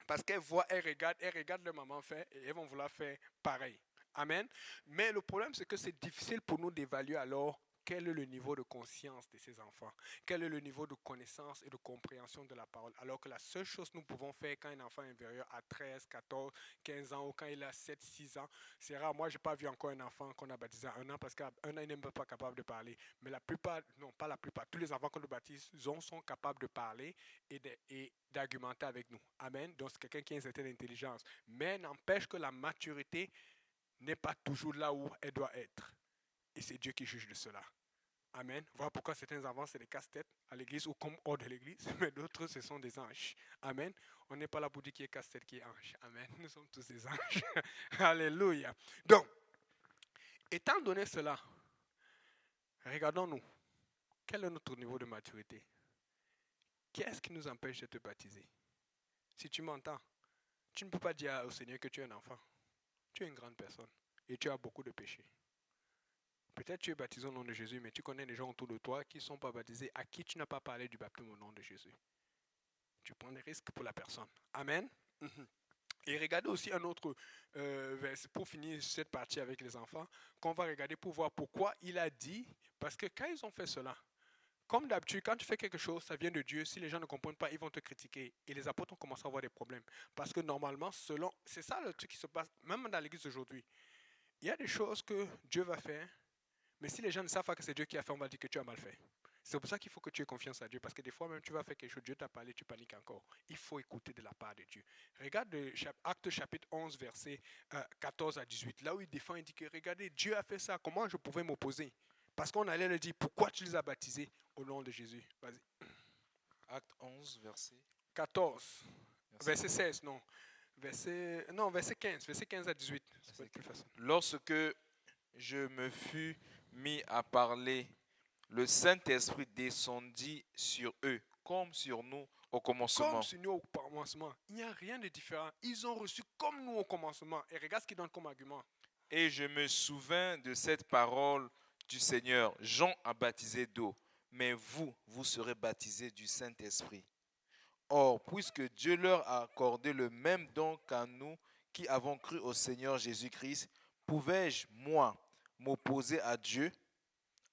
Speaker 1: Parce qu'elles voient, elles regardent leur maman faire et elles vont vouloir faire pareil. Amen. Mais le problème, c'est que c'est difficile pour nous d'évaluer alors quel est le niveau de conscience de ces enfants, quel est le niveau de connaissance et de compréhension de la parole. Alors que la seule chose que nous pouvons faire quand un enfant est inférieur à 13, 14, 15 ans ou quand il a 7, 6 ans, c'est rare. Moi, je n'ai pas vu encore un enfant qu'on a baptisé à 1 an parce qu'à 1 an, il n'est même pas capable de parler. Mais la plupart, non pas la plupart, tous les enfants qu'on nous baptise sont capables de parler et d'argumenter avec nous. Amen. Donc, c'est quelqu'un qui a une certaine intelligence. Mais n'empêche que la maturité n'est pas toujours là où elle doit être. Et c'est Dieu qui juge de cela. Amen. Voilà pourquoi certains enfants, c'est des casse-têtes à l'église ou comme hors de l'église, mais d'autres, ce sont des anges. Amen. On n'est pas là pour dire qui est casse-tête, qui est ange. Amen. Nous sommes tous des anges. Alléluia. Donc, étant donné cela, regardons-nous. Quel est notre niveau de maturité? Qu'est-ce qui nous empêche de te baptiser? Si tu m'entends, tu ne peux pas dire au Seigneur que tu es un enfant. Tu es une grande personne et tu as beaucoup de péchés. Peut-être tu es baptisé au nom de Jésus, mais tu connais des gens autour de toi qui ne sont pas baptisés, à qui tu n'as pas parlé du baptême au nom de Jésus. Tu prends des risques pour la personne. Amen. Et regardez aussi un autre verset pour finir cette partie avec les enfants, qu'on va regarder pour voir pourquoi il a dit, parce que quand ils ont fait cela, comme d'habitude, quand tu fais quelque chose, ça vient de Dieu. Si les gens ne comprennent pas, ils vont te critiquer. Et les apôtres ont commencé à avoir des problèmes. Parce que normalement, c'est ça le truc qui se passe, même dans l'église aujourd'hui. Il y a des choses que Dieu va faire, mais si les gens ne savent pas que c'est Dieu qui a fait, on va dire que tu as mal fait. C'est pour ça qu'il faut que tu aies confiance à Dieu, parce que des fois même tu vas faire quelque chose, Dieu t'a parlé, tu paniques encore. Il faut écouter de la part de Dieu. Regarde Actes chapitre 11, verset 14 à 18. Là où il défend, il dit que regardez, Dieu a fait ça, comment je pouvais m'opposer? Parce qu'on allait lui dire, pourquoi tu les as baptisés au nom de Jésus? Vas-y.
Speaker 2: Acte 11, verset
Speaker 1: 14, verset 16, non. Verset 15 à 18. Ça va être plus facile.
Speaker 2: Lorsque je me fus mis à parler, le Saint-Esprit descendit sur eux, comme sur nous au commencement.
Speaker 1: Comme sur nous au commencement. Il n'y a rien de différent. Ils ont reçu comme nous au commencement. Et regarde ce qu'ils donnent comme argument.
Speaker 2: Et je me souvins de cette parole du Seigneur. Jean a baptisé d'eau, mais vous serez baptisés du Saint-Esprit. Or, puisque Dieu leur a accordé le même don qu'à nous qui avons cru au Seigneur Jésus-Christ, pouvais-je, moi, m'opposer à Dieu?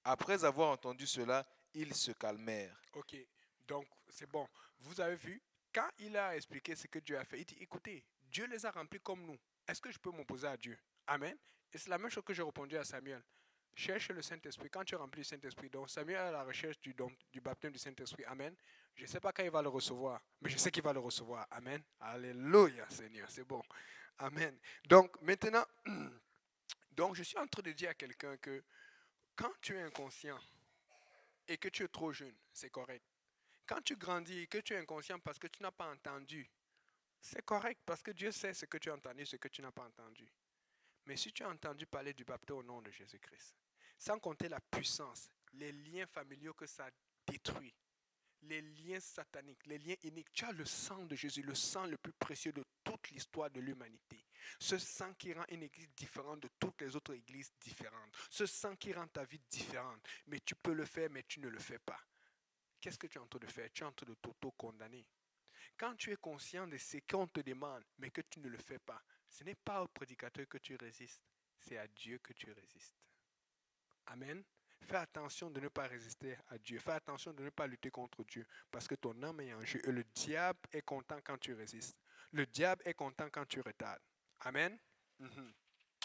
Speaker 2: Après avoir entendu cela, ils se calmèrent.
Speaker 1: Ok, donc c'est bon. Vous avez vu, quand il a expliqué ce que Dieu a fait, il dit, écoutez, Dieu les a remplis comme nous. Est-ce que je peux m'opposer à Dieu? Amen. Et c'est la même chose que j'ai répondu à Samuel. Cherche le Saint-Esprit. Quand tu remplis le Saint-Esprit, donc Samuel est à la recherche du baptême du Saint-Esprit. Amen. Je ne sais pas quand il va le recevoir, mais je sais qu'il va le recevoir. Amen. Alléluia, Seigneur. C'est bon. Amen. Donc maintenant, donc je suis en train de dire à quelqu'un que quand tu es inconscient et que tu es trop jeune, c'est correct. Quand tu grandis et que tu es inconscient parce que tu n'as pas entendu, c'est correct parce que Dieu sait ce que tu as entendu, ce que tu n'as pas entendu. Mais si tu as entendu parler du baptême au nom de Jésus-Christ, sans compter la puissance, les liens familiaux que ça détruit, les liens sataniques, les liens iniques, tu as le sang de Jésus, le sang le plus précieux de toute l'histoire de l'humanité. Ce sang qui rend une église différente de toutes les autres églises différentes. Ce sang qui rend ta vie différente. Mais tu peux le faire, mais tu ne le fais pas. Qu'est-ce que tu es en train de faire? Tu es en train de t'auto-condamner. Quand tu es conscient de ce qu'on te demande, mais que tu ne le fais pas, ce n'est pas au prédicateur que tu résistes, c'est à Dieu que tu résistes. Amen. Fais attention de ne pas résister à Dieu. Fais attention de ne pas lutter contre Dieu, parce que ton âme est en jeu. Et le diable est content quand tu résistes. Le diable est content quand tu retardes. Amen.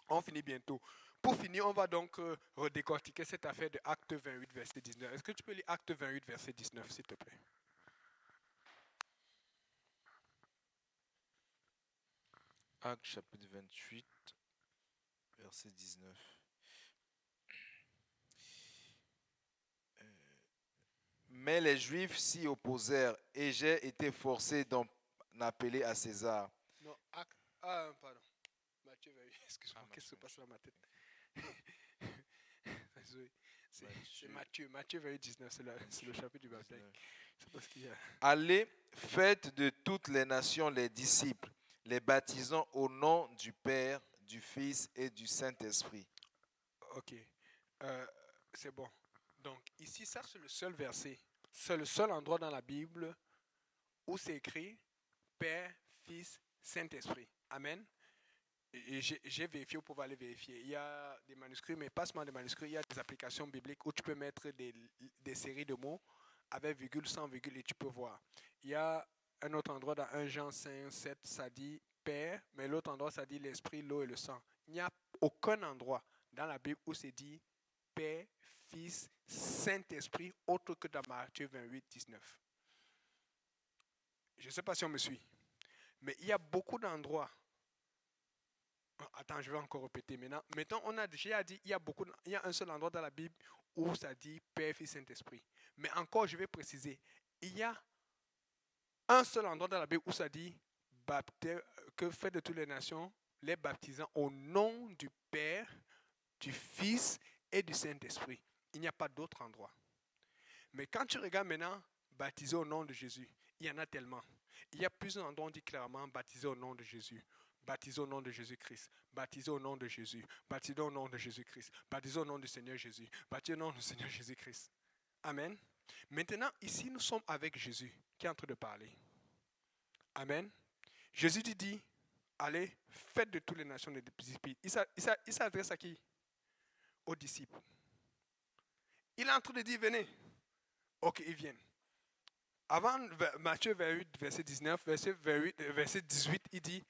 Speaker 1: On finit bientôt. Pour finir, on va donc redécortiquer cette affaire de Acte 28, verset 19. Est-ce que tu peux lire Acte 28, verset 19, s'il te plaît?
Speaker 2: Acte chapitre 28, verset 19. Mais les Juifs s'y opposèrent et j'ai été forcé d'en appeler à César.
Speaker 1: Non, pardon. Matthieu 28, excuse-moi, qu'est-ce qui se passe dans ma tête? C'est Matthieu 28, 19, c'est le chapitre du baptême. C'est parce qu'il y a...
Speaker 2: Allez, faites de toutes les nations les disciples, les baptisant au nom du Père, du Fils et du Saint-Esprit.
Speaker 1: Ok, c'est bon. Donc ici, ça c'est le seul verset, c'est le seul endroit dans la Bible où c'est écrit Père, Fils, Saint-Esprit. Amen. Et j'ai vérifié pour pouvoir aller vérifier. Il y a des manuscrits, mais pas seulement des manuscrits, il y a des applications bibliques où tu peux mettre des séries de mots avec virgule, sans virgule, et tu peux voir. Il y a un autre endroit dans 1 Jean 5, 7, ça dit Père, mais l'autre endroit, ça dit l'Esprit, l'eau et le sang. Il n'y a aucun endroit dans la Bible où c'est dit Père, Fils, Saint-Esprit, autre que dans Matthieu 28, 19. Je ne sais pas si on me suit, mais il y a beaucoup d'endroits. Attends, je vais encore répéter maintenant. Mettons, on a déjà dit, il y a un seul endroit dans la Bible où ça dit Père, Fils, Saint-Esprit. Mais encore, je vais préciser, il y a un seul endroit dans la Bible où ça dit que faites de toutes les nations les baptisants au nom du Père, du Fils et du Saint-Esprit. Il n'y a pas d'autre endroit. Mais quand tu regardes maintenant, baptisé au nom de Jésus, il y en a tellement. Il y a plusieurs endroits où on dit clairement baptisé au nom de Jésus. Baptisé au nom de Jésus-Christ, baptisé au nom de Jésus, baptisé au nom de Jésus-Christ, baptisé au nom du Seigneur Jésus, baptisé au nom du Seigneur Jésus-Christ. Amen. Maintenant, ici, nous sommes avec Jésus qui est en train de parler. Amen. Jésus dit, allez, faites de toutes les nations des disciples. Il s'adresse à qui? Aux disciples. Il est en train de dire, venez. Ok, ils viennent. Avant Matthieu 28, verset 19, verset 18, il dit,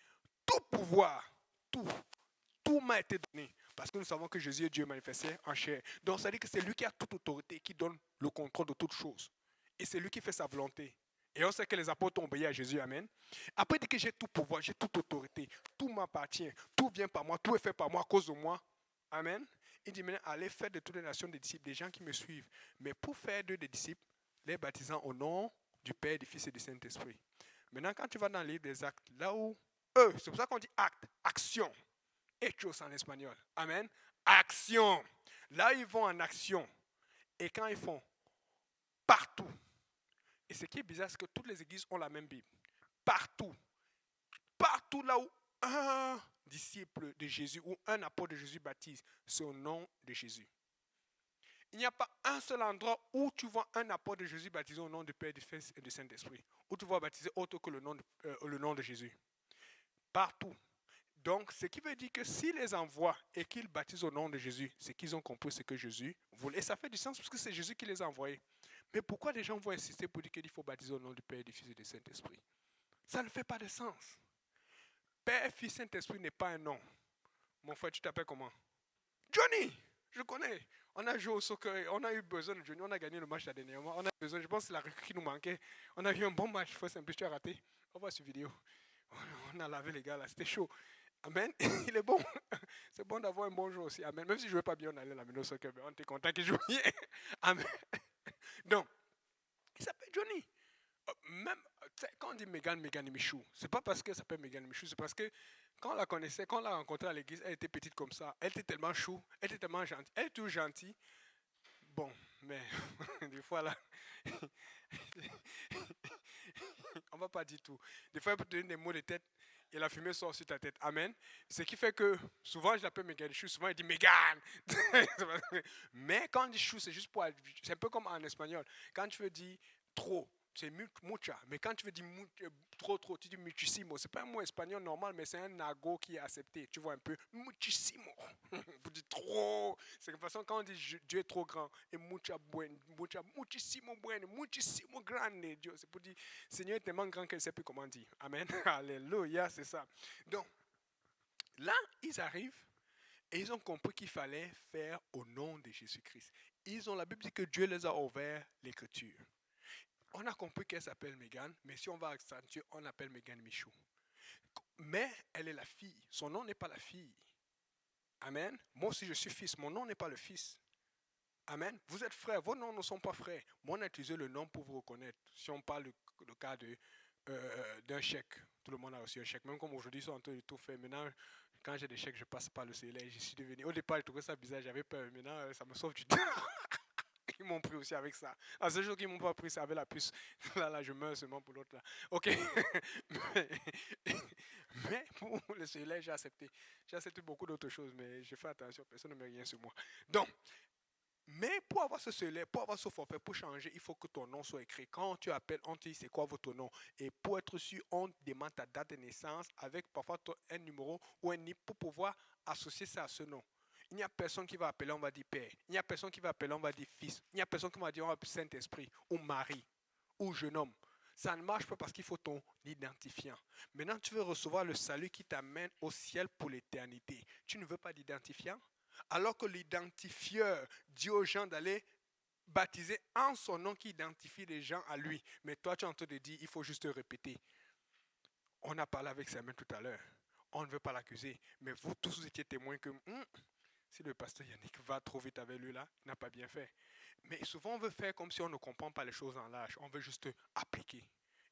Speaker 1: tout pouvoir, tout m'a été donné. Parce que nous savons que Jésus est Dieu manifesté en chair. Donc ça dit que c'est lui qui a toute autorité, qui donne le contrôle de toutes choses. Et c'est lui qui fait sa volonté. Et on sait que les apôtres ont obéi à Jésus, amen. Après, il dit que j'ai tout pouvoir, j'ai toute autorité. Tout m'appartient, tout vient par moi, tout est fait par moi à cause de moi. Amen. Il dit maintenant, allez faire de toutes les nations des disciples, des gens qui me suivent. Mais pour faire d'eux des disciples, les baptisant au nom du Père, du Fils et du Saint-Esprit. Maintenant, quand tu vas dans le livre des actes, là où c'est pour ça qu'on dit acte, action. Hechos en espagnol. Amen. Action. Là, ils vont en action. Et quand ils font, partout. Et ce qui est bizarre, c'est que toutes les églises ont la même Bible. Partout. Partout là où un disciple de Jésus ou un apôtre de Jésus baptise, c'est au nom de Jésus. Il n'y a pas un seul endroit où tu vois un apôtre de Jésus baptisé au nom du Père, du Fils et du Saint-Esprit. Où tu vois baptiser autre que le nom de Jésus. Partout. Donc, ce qui veut dire que s'ils les envoient et qu'ils baptisent au nom de Jésus, c'est qu'ils ont compris ce que Jésus voulait. Et ça fait du sens parce que c'est Jésus qui les a envoyés. Mais pourquoi les gens vont insister pour dire qu'il faut baptiser au nom du Père, du Fils et du Saint-Esprit? Ça ne fait pas de sens. Père, Fils, Saint-Esprit n'est pas un nom. Mon frère, tu t'appelles comment? Johnny! Je connais. On a joué au soccer, on a eu besoin de Johnny, on a gagné le match la dernière fois. On a besoin, je pense que c'est la recrue qui nous manquait. On a eu un bon match, faut simple, tu as raté. On voit cette vidéo. On a lavé les gars là, c'était chaud. Amen. Il est bon. C'est bon d'avoir un bon jeu aussi. Amen. Même si je ne jouais pas bien, on allait à la maison soccer, mais on était content qu'il joue bien. Amen. Donc, il s'appelle Johnny. Même quand on dit Mégane et Michou, c'est pas parce qu'elle s'appelle Mégane et Michou, c'est parce que quand on la connaissait, quand on l'a rencontrée à l'église, elle était petite comme ça. Elle était tellement chou, elle était tellement gentille. Elle est toujours gentille. Bon, mais des fois là, on va pas dire tout. Des fois, elle peut te donner des mots de tête et la fumée sort sur ta tête. Amen. Ce qui fait que souvent, je l'appelle Mégane Chou. Souvent, il dit Mégane. Mais quand on dit chou, c'est juste pour. C'est un peu comme en espagnol. Quand tu veux dire trop, c'est mucha. Mais quand tu veux dire trop, tu dis muchísimo. C'est pas un mot espagnol normal, mais c'est un nago qui est accepté. Tu vois un peu. Muchísimo. Pour dire trop. C'est de toute façon, quand on dit Dieu est trop grand, et muchísimo bueno, muchísimo grande, Dieu. C'est pour dire Seigneur est tellement grand qu'elle ne sait plus comment dire. Amen. Alléluia, c'est ça. Donc, là, ils arrivent. Et ils ont compris qu'il fallait faire au nom de Jésus-Christ. La Bible dit que Dieu les a ouvert l'écriture. On a compris qu'elle s'appelle Mégane, mais si on va accentuer, on l'appelle Mégane Michou. Mais elle est la fille. Son nom n'est pas la fille. Amen. Moi aussi, je suis fils. Mon nom n'est pas le fils. Amen. Vous êtes frères. Vos noms ne sont pas frères. Moi, on a utilisé le nom pour vous reconnaître. Si on parle du cas d'un chèque, tout le monde a reçu un chèque. Même comme aujourd'hui, ils sont en train de tout faire. Maintenant, quand j'ai des chèques, je passe par le CLA. Je suis devenu. Au départ, je trouvais ça bizarre. J'avais peur. Maintenant, ça me sauve du temps. Ils m'ont pris aussi avec ça. À ce jour qu'ils ne m'ont pas pris, c'est avec la puce. Là, je meurs seulement pour l'autre là. Ok. mais pour le soleil, j'ai accepté. J'ai accepté beaucoup d'autres choses, mais j'ai fait attention. Personne ne met rien sur moi. Donc, mais pour avoir ce soleil, pour avoir ce forfait, pour changer, il faut que ton nom soit écrit. Quand tu appelles, on te dit c'est quoi votre nom. Et pour être sûr, on demande ta date de naissance avec parfois un numéro ou un NIP pour pouvoir associer ça à ce nom. Il n'y a personne qui va appeler, on va dire Père. Il n'y a personne qui va appeler, on va dire Fils. Il n'y a personne qui va dire, on va dire Saint-Esprit, ou Marie, ou jeune homme. Ça ne marche pas parce qu'il faut ton identifiant. Maintenant, tu veux recevoir le salut qui t'amène au ciel pour l'éternité. Tu ne veux pas d'identifiant? Alors que l'identifieur dit aux gens d'aller baptiser en son nom qui identifie les gens à lui. Mais toi, tu es en train de dire, il faut juste répéter. On a parlé avec Samuel tout à l'heure. On ne veut pas l'accuser. Mais vous tous, vous étiez témoins que... Si le pasteur Yannick va trop vite avec lui là, il n'a pas bien fait. Mais souvent, on veut faire comme si on ne comprend pas les choses en l'âge. On veut juste appliquer.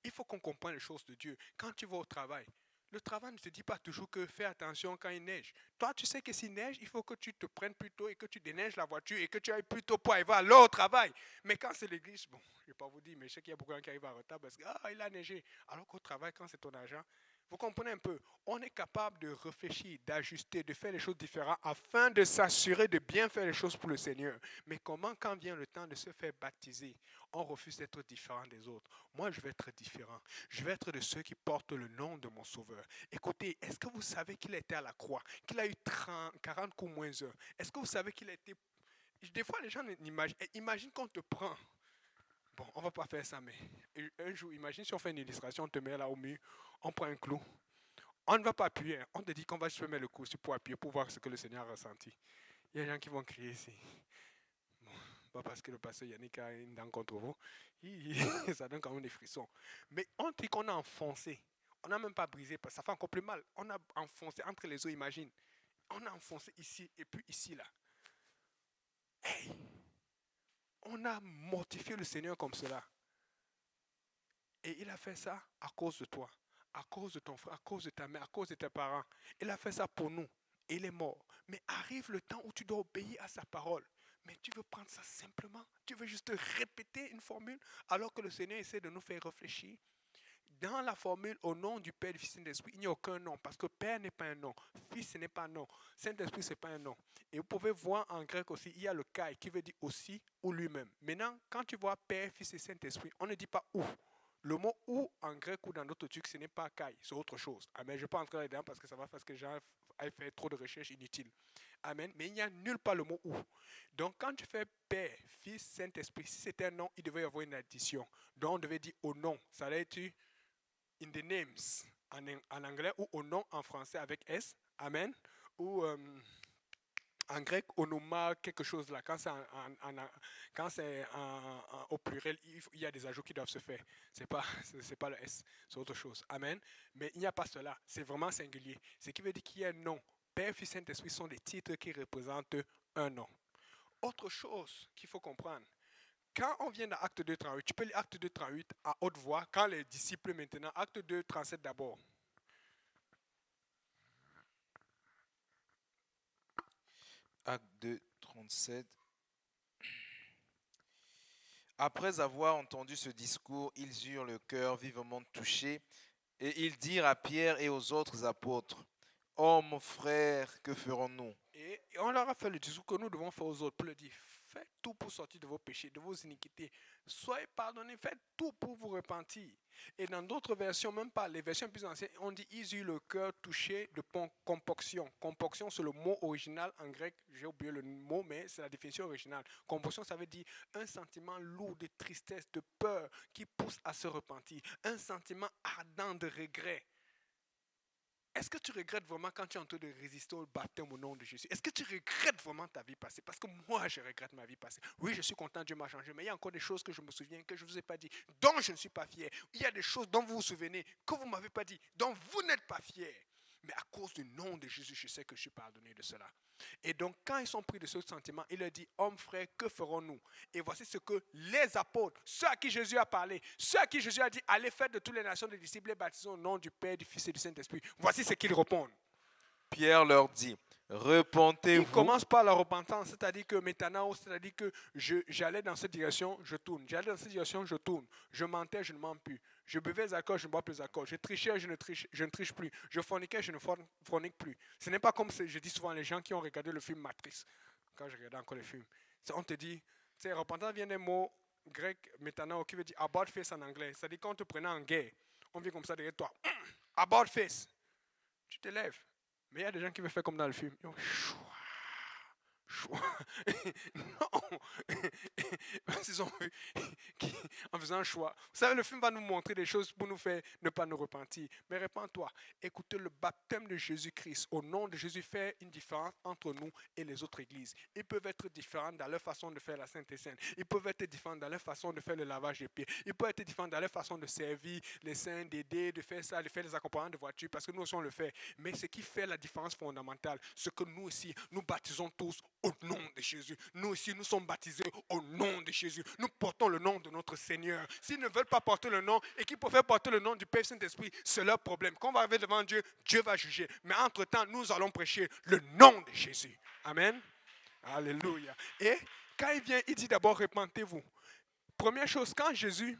Speaker 1: Il faut qu'on comprenne les choses de Dieu. Quand tu vas au travail, le travail ne te dit pas toujours que fais attention quand il neige. Toi, tu sais que s'il neige, il faut que tu te prennes plus tôt et que tu déneiges la voiture et que tu ailles plus tôt pour aller alors au travail. Mais quand c'est l'église, bon, je ne vais pas vous dire, mais je sais qu'il y a beaucoup de gens qui arrivent en retard parce qu'il a neigé. Alors qu'au travail, quand c'est ton argent, vous comprenez un peu, on est capable de réfléchir, d'ajuster, de faire les choses différentes afin de s'assurer de bien faire les choses pour le Seigneur. Mais comment, quand vient le temps de se faire baptiser, on refuse d'être différent des autres? Moi, je vais être différent. Je vais être de ceux qui portent le nom de mon Sauveur. Écoutez, est-ce que vous savez qu'il a été à la croix, qu'il a eu 40 coups moins 1? Est-ce que vous savez qu'il a été... Des fois, les gens n'imaginent... Imagine qu'on te prend. Bon, on ne va pas faire ça, mais un jour, imagine si on fait une illustration, on te met là au mur, on prend un clou. On ne va pas appuyer. On te dit qu'on va se mettre le coup pour appuyer pour voir ce que le Seigneur a ressenti. Il y a des gens qui vont crier ici. Bon, pas parce que le pasteur Yannick a une dent contre vous. Ça donne quand même des frissons. Mais on dit qu'on a enfoncé. On n'a même pas brisé, parce que ça fait encore plus mal. On a enfoncé entre les os, imagine. On a enfoncé ici et puis ici, là. Hey! On a mortifié le Seigneur comme cela. Et il a fait ça à cause de toi, à cause de ton frère, à cause de ta mère, à cause de tes parents. Il a fait ça pour nous. Et il est mort. Mais arrive le temps où tu dois obéir à sa parole. Mais tu veux prendre ça simplement. Tu veux juste répéter une formule alors que le Seigneur essaie de nous faire réfléchir. Dans la formule au nom du Père, du Fils et de l'Esprit, il n'y a aucun nom. Parce que Père n'est pas un nom. Fils, ce n'est pas un nom. Saint-Esprit, ce n'est pas un nom. Et vous pouvez voir en grec aussi, il y a le kai qui veut dire aussi ou lui-même. Maintenant, quand tu vois Père, Fils et Saint-Esprit, on ne dit pas où. Le mot ou en grec ou dans d'autres trucs, ce n'est pas kai, c'est autre chose. Amen. Je ne vais pas entrer là-dedans parce que ça va faire que les gens aient fait trop de recherches inutiles. Amen. Mais il n'y a nulle part le mot ou. Donc, quand tu fais Père, Fils, Saint-Esprit, si c'était un nom, il devait y avoir une addition. Donc, on devait dire au nom. Ça allait être in the names en anglais ou au nom en français avec S. Amen. Ou en grec, onoma, quelque chose là. Quand c'est au pluriel, il y a des ajouts qui doivent se faire. C'est pas le S, c'est autre chose. Amen. Mais il n'y a pas cela. C'est vraiment singulier. Ce qui veut dire qu'il y a un nom. Père, Fils, Saint-Esprit sont des titres qui représentent un nom. Autre chose qu'il faut comprendre. Quand on vient dans Acte 2.38, tu peux lire Acte 2.38 à haute voix. Quand les disciples maintenant, Acte 2.37 d'abord.
Speaker 2: Acte 2, 37. Après avoir entendu ce discours, ils eurent le cœur vivement touché et ils dirent à Pierre et aux autres apôtres, « Hommes, frères, que ferons-nous »
Speaker 1: Et on leur a fait le discours que nous devons faire aux autres pour leur dire, faites tout pour sortir de vos péchés, de vos iniquités. Soyez pardonnés, faites tout pour vous repentir. Et dans d'autres versions, même pas les versions plus anciennes, on dit, ils eurent le cœur touché de compunction. Compunction, c'est le mot original en grec, j'ai oublié le mot, mais c'est la définition originale. Compunction, ça veut dire un sentiment lourd de tristesse, de peur qui pousse à se repentir. Un sentiment ardent de regret. Est-ce que tu regrettes vraiment quand tu es en train de résister au baptême au nom de Jésus? Est-ce que tu regrettes vraiment ta vie passée? Parce que moi, je regrette ma vie passée. Oui, je suis content, Dieu m'a changé, mais il y a encore des choses que je me souviens, que je ne vous ai pas dit, dont je ne suis pas fier. Il y a des choses dont vous vous souvenez, que vous ne m'avez pas dit, dont vous n'êtes pas fier. Mais à cause du nom de Jésus, je sais que je suis pardonné de cela. Et donc, quand ils sont pris de ce sentiment, il leur dit, hommes, frères, que ferons-nous? Et voici ce que les apôtres, ceux à qui Jésus a parlé, ceux à qui Jésus a dit, allez faire de toutes les nations des disciples et baptisons au nom du Père, du Fils et du Saint-Esprit. Voici ce qu'ils répondent.
Speaker 2: Pierre leur dit, «
Speaker 1: Il
Speaker 2: Repentez-vous. »
Speaker 1: commence par la repentance, c'est-à-dire que maintenant, c'est-à-dire que j'allais dans cette direction, je tourne. J'allais dans cette direction, je tourne. Je mentais, je ne mens plus. Je buvais les alcools, je ne bois plus les alcools. Je trichais, je ne triche plus. Je forniquais, je ne fornique plus. Ce n'est pas comme je dis souvent les gens qui ont regardé le film Matrix, quand je regardais encore le film. On te dit, tu sais, repentance vient d'un mot grec, métanao, qui veut dire about face en anglais. C'est-à-dire quand on te prenait en guerre, on vient comme ça derrière toi. About face. Tu te lèves. Mais il y a des gens qui veulent faire comme dans le film. choix. Non. Parce qu'ils ont vu en faisant un choix. Vous savez, le film va nous montrer des choses pour nous faire ne pas nous repentir. Mais répands-toi. Écoutez, le baptême de Jésus-Christ, au nom de Jésus, fait une différence entre nous et les autres églises. Ils peuvent être différents dans leur façon de faire la Sainte et Sainte. Ils peuvent être différents dans leur façon de faire le lavage des pieds. Ils peuvent être différents dans leur façon de servir les saints, d'aider, de faire ça, de faire les accompagnements de voiture, parce que nous aussi on le fait. Mais ce qui fait la différence fondamentale, c'est que nous aussi, nous baptisons tous au nom de Jésus. Nous aussi, nous sommes baptisés au nom de Jésus. Nous portons le nom de notre Seigneur. S'ils ne veulent pas porter le nom et qu'ils préfèrent porter le nom du Père Saint-Esprit, c'est leur problème. Quand on va arriver devant Dieu, Dieu va juger. Mais entre-temps, nous allons prêcher le nom de Jésus. Amen. Alléluia. Et quand il vient, il dit d'abord, repentez-vous. Première chose, quand Jésus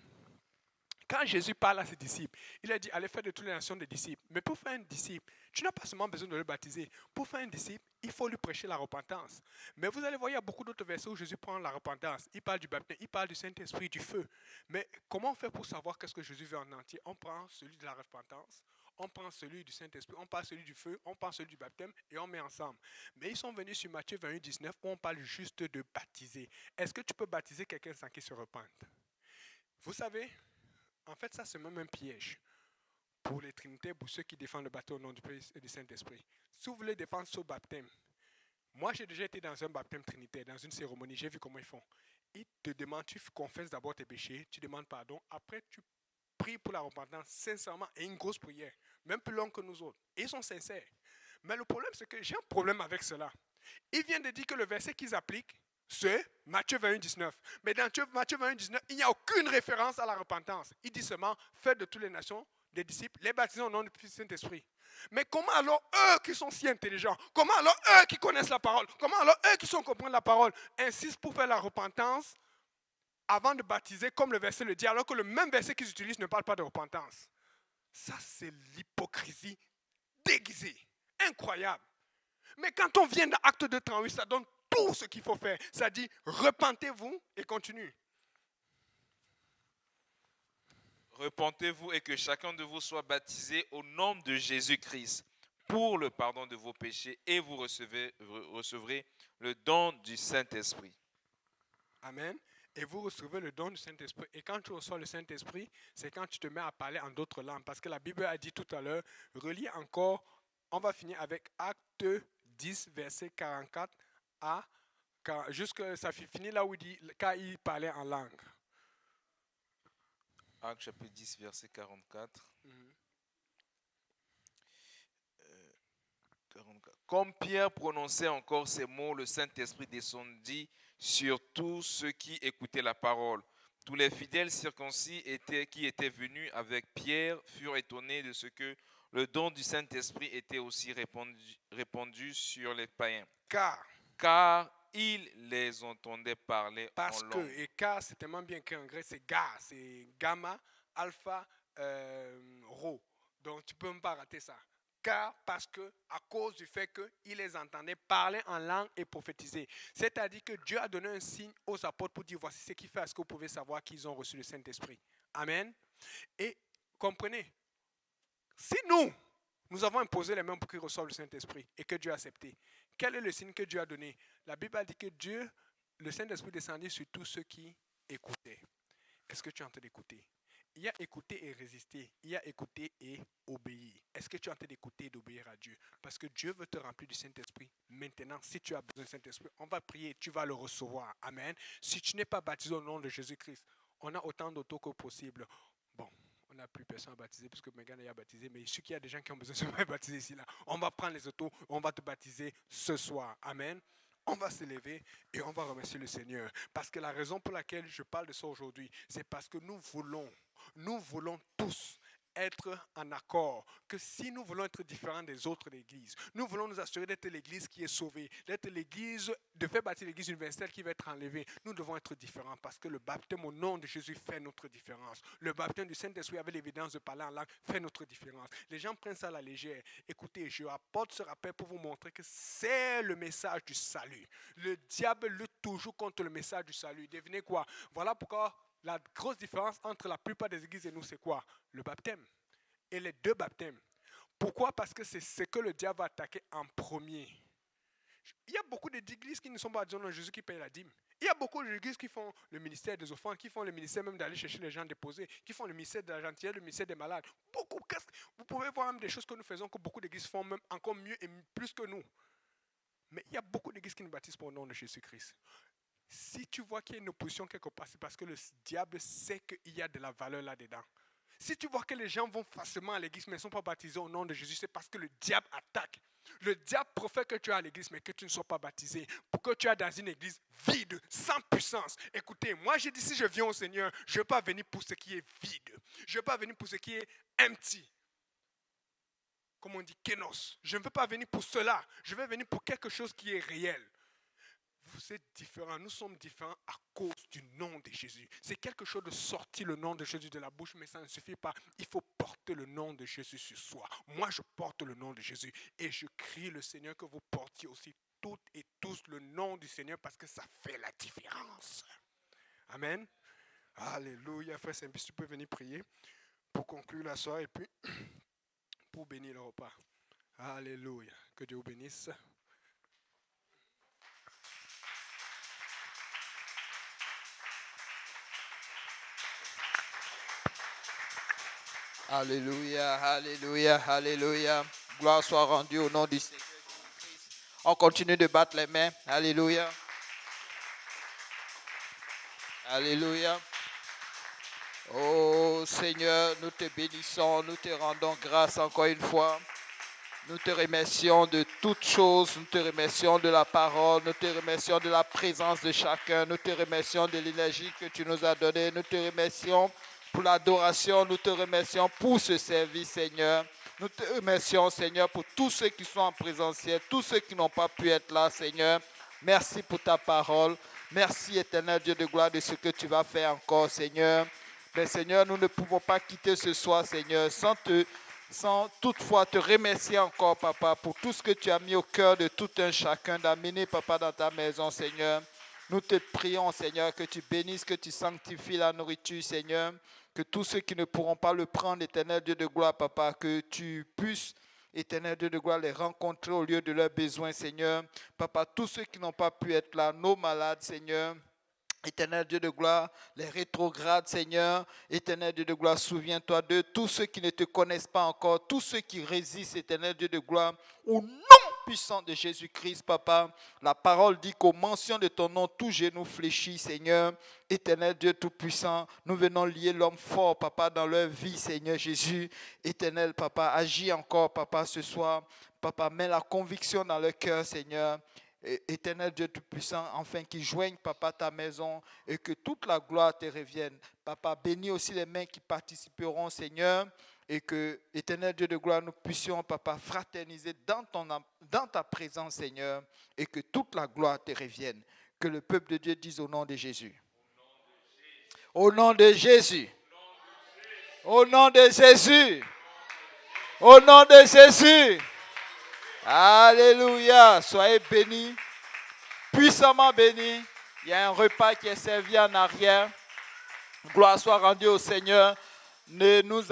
Speaker 1: parle à ses disciples, il a dit, allez faire de toutes les nations des disciples. Mais pour faire un disciple, tu n'as pas seulement besoin de le baptiser. Pour faire un disciple, il faut lui prêcher la repentance. Mais vous allez voir, il y a beaucoup d'autres versets où Jésus prend la repentance. Il parle du baptême, il parle du Saint-Esprit, du feu. Mais comment on fait pour savoir qu'est-ce que Jésus veut en entier? On prend celui de la repentance, on prend celui du Saint-Esprit, on prend celui du feu, on prend celui du baptême et on met ensemble. Mais ils sont venus sur Matthieu 28, 19 où on parle juste de baptiser. Est-ce que tu peux baptiser quelqu'un sans qu'il se repente? Vous savez, en fait, ça c'est même un piège pour les Trinitaires, pour ceux qui défendent le baptême au nom du Père et du Saint-Esprit. Si vous voulez défendre ce baptême, moi j'ai déjà été dans un baptême trinitaire, dans une cérémonie, j'ai vu comment ils font. Ils te demandent, tu confesses d'abord tes péchés, tu demandes pardon, après tu pries pour la repentance, sincèrement, et une grosse prière, même plus longue que nous autres. Et ils sont sincères. Mais le problème, c'est que j'ai un problème avec cela. Ils viennent de dire que le verset qu'ils appliquent, c'est Matthieu 28, 19. Mais dans Matthieu 28, 19, il n'y a aucune référence à la repentance. Il dit seulement, faites de toutes les nations des disciples, les baptisés au nom du Saint-Esprit. Mais comment alors eux qui sont si intelligents, comment alors eux qui connaissent la parole, comment alors eux qui sont comprendre la parole, insistent pour faire la repentance avant de baptiser comme le verset le dit, alors que le même verset qu'ils utilisent ne parle pas de repentance? Ça, c'est l'hypocrisie déguisée, incroyable. Mais quand on vient dans Acte 2, 38, ça donne tout ce qu'il faut faire. Ça dit, repentez-vous et continue.
Speaker 2: Repentez-vous et que chacun de vous soit baptisé au nom de Jésus-Christ pour le pardon de vos péchés et vous recevrez le don du Saint-Esprit.
Speaker 1: Amen. Et vous recevez le don du Saint-Esprit. Et quand tu reçois le Saint-Esprit, c'est quand tu te mets à parler en d'autres langues. Parce que la Bible a dit tout à l'heure, relis encore, on va finir avec Acte 10, verset 44 à jusqu'à ça finit là où il dit, quand il parlait en langue.
Speaker 2: Acte chapitre 10, verset 44. 44. Comme Pierre prononçait encore ces mots, le Saint-Esprit descendit sur tous ceux qui écoutaient la parole. Tous les fidèles circoncis qui étaient venus avec Pierre furent étonnés de ce que le don du Saint-Esprit était aussi répandu sur les païens. Car ils les entendaient parler en langue.
Speaker 1: Et car c'est tellement bien écrit en grec, c'est ga, c'est gamma, alpha, rho. Donc tu peux même pas rater ça. Car parce que à cause du fait qu'ils les entendaient parler en langue et prophétiser. C'est-à-dire que Dieu a donné un signe aux apôtres pour dire voici ce qu'il fait, est-ce que vous pouvez savoir qu'ils ont reçu le Saint-Esprit. Amen. Et comprenez, si nous avons imposé les mains pour qu'ils reçoivent le Saint-Esprit et que Dieu a accepté, quel est le signe que Dieu a donné? La Bible a dit que le Saint-Esprit descendit sur tous ceux qui écoutaient. Est-ce que tu es en train d'écouter? Il y a écouter et résister. Il y a écouter et obéir. Est-ce que tu es en train d'écouter et d'obéir à Dieu? Parce que Dieu veut te remplir du Saint-Esprit. Maintenant, si tu as besoin du Saint-Esprit, on va prier, tu vas le recevoir. Amen. Si tu n'es pas baptisé au nom de Jésus-Christ, on a autant d'autos que possible. Bon, on n'a plus personne à baptiser puisque Megan est baptisé, mais il suffit qu'il y a des gens qui ont besoin de se faire baptiser ici. Là. On va prendre les autos, on va te baptiser ce soir. Amen. On va se lever et on va remercier le Seigneur. Parce que la raison pour laquelle je parle de ça aujourd'hui, c'est parce que nous voulons tous être en accord, que si nous voulons être différents des autres églises, nous voulons nous assurer d'être l'église qui est sauvée, d'être l'église, de faire bâtir l'église universelle qui va être enlevée, nous devons être différents parce que le baptême au nom de Jésus fait notre différence. Le baptême du Saint-Esprit avec l'évidence de parler en langue fait notre différence. Les gens prennent ça à la légère. Écoutez, je apporte ce rappel pour vous montrer que c'est le message du salut. Le diable lutte toujours contre le message du salut. Devinez quoi? Voilà pourquoi la grosse différence entre la plupart des églises et nous, c'est quoi? Le baptême et les deux baptêmes. Pourquoi? Parce que c'est ce que le diable va attaquer en premier. Il y a beaucoup d'églises qui ne sont pas baptisées au nom de Jésus qui payent la dîme. Il y a beaucoup d'églises qui font le ministère des offrandes, qui font le ministère même d'aller chercher les gens déposés, qui font le ministère de la gentillesse, le ministère des malades. Beaucoup. Vous pouvez voir même des choses que nous faisons que beaucoup d'églises font même encore mieux et plus que nous. Mais il y a beaucoup d'églises qui nous baptisent pour le nom de Jésus-Christ. Si tu vois qu'il y a une opposition quelque part, c'est parce que le diable sait qu'il y a de la valeur là-dedans. Si tu vois que les gens vont facilement à l'église mais ne sont pas baptisés au nom de Jésus, c'est parce que le diable attaque. Le diable préfère que tu es à l'église mais que tu ne sois pas baptisé. Pour que tu es dans une église vide, sans puissance. Écoutez, moi j'ai dit si je viens au Seigneur, je ne veux pas venir pour ce qui est vide. Je ne veux pas venir pour ce qui est empty. Comme on dit, kénos. Je ne veux pas venir pour cela. Je veux venir pour quelque chose qui est réel. Vous êtes différents, nous sommes différents à cause du nom de Jésus. C'est quelque chose de sortir le nom de Jésus de la bouche, mais ça ne suffit pas. Il faut porter le nom de Jésus sur soi. Moi, je porte le nom de Jésus et je crie le Seigneur que vous portiez aussi toutes et tous le nom du Seigneur parce que ça fait la différence. Amen. Alléluia. Frère Saint-Pierre, tu peux venir prier pour conclure la soirée et puis pour bénir le repas. Alléluia. Que Dieu vous bénisse.
Speaker 4: Alléluia, alléluia, alléluia. Gloire soit rendue au nom du Seigneur Jésus-Christ. On continue de battre les mains. Alléluia. Alléluia. Oh Seigneur, nous te bénissons, nous te rendons grâce encore une fois. Nous te remercions de toutes choses, nous te remercions de la parole, nous te remercions de la présence de chacun, nous te remercions de l'énergie que tu nous as donnée, nous te remercions pour l'adoration, nous te remercions pour ce service, Seigneur. Nous te remercions, Seigneur, pour tous ceux qui sont en présentiel, tous ceux qui n'ont pas pu être là, Seigneur. Merci pour ta parole. Merci, éternel Dieu de gloire, de ce que tu vas faire encore, Seigneur. Mais, Seigneur, nous ne pouvons pas quitter ce soir, Seigneur, sans toutefois te remercier encore, Papa, pour tout ce que tu as mis au cœur de tout un chacun d'amener, Papa, dans ta maison, Seigneur. Nous te prions, Seigneur, que tu bénisses, que tu sanctifies la nourriture, Seigneur. Que tous ceux qui ne pourront pas le prendre, éternel Dieu de gloire, Papa, que tu puisses, éternel Dieu de gloire, les rencontrer au lieu de leurs besoins, Seigneur. Papa, tous ceux qui n'ont pas pu être là, nos malades, Seigneur. Éternel Dieu de gloire, les rétrogrades, Seigneur. Éternel Dieu de gloire, souviens-toi de tous ceux qui ne te connaissent pas encore, tous ceux qui résistent, éternel Dieu de gloire, au nom puissant de Jésus-Christ, Papa. La parole dit qu'aux mentions de ton nom, tout genou fléchit, Seigneur. Éternel Dieu Tout-Puissant, nous venons lier l'homme fort, Papa, dans leur vie, Seigneur Jésus. Éternel, Papa, agis encore, Papa, ce soir. Papa, mets la conviction dans leur cœur, Seigneur. Éternel Dieu Tout-Puissant, afin qu'ils joignent, Papa, ta maison et que toute la gloire te revienne. Papa, bénis aussi les mains qui participeront, Seigneur, et que, éternel Dieu de gloire, nous puissions, Papa, fraterniser dans ta présence, Seigneur, et que toute la gloire te revienne. Que le peuple de Dieu dise au nom de Jésus. Au nom de Jésus. Au nom de Jésus. Au nom de Jésus. Alléluia. Soyez bénis. Puissamment bénis. Il y a un repas qui est servi en arrière. Gloire soit rendue au Seigneur. Ne nous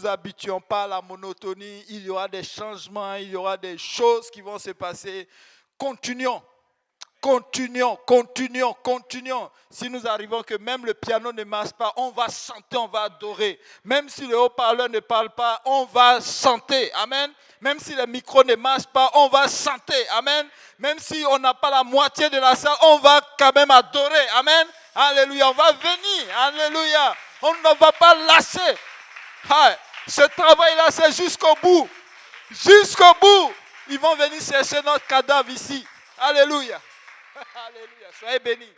Speaker 4: habituons pas à la monotonie. Il y aura des changements. Il y aura des choses qui vont se passer. Continuons. Si nous arrivons que même le piano ne marche pas, on va chanter, on va adorer. Même si le haut-parleur ne parle pas, on va chanter. Amen. Même si le micro ne marche pas, on va chanter. Amen. Même si on n'a pas la moitié de la salle, on va quand même adorer. Amen. Alléluia. On va venir. Alléluia. On ne va pas lâcher. Ce travail-là, c'est jusqu'au bout. Jusqu'au bout. Ils vont venir chercher notre cadavre ici. Alléluia. Alléluia. Soyez bénis.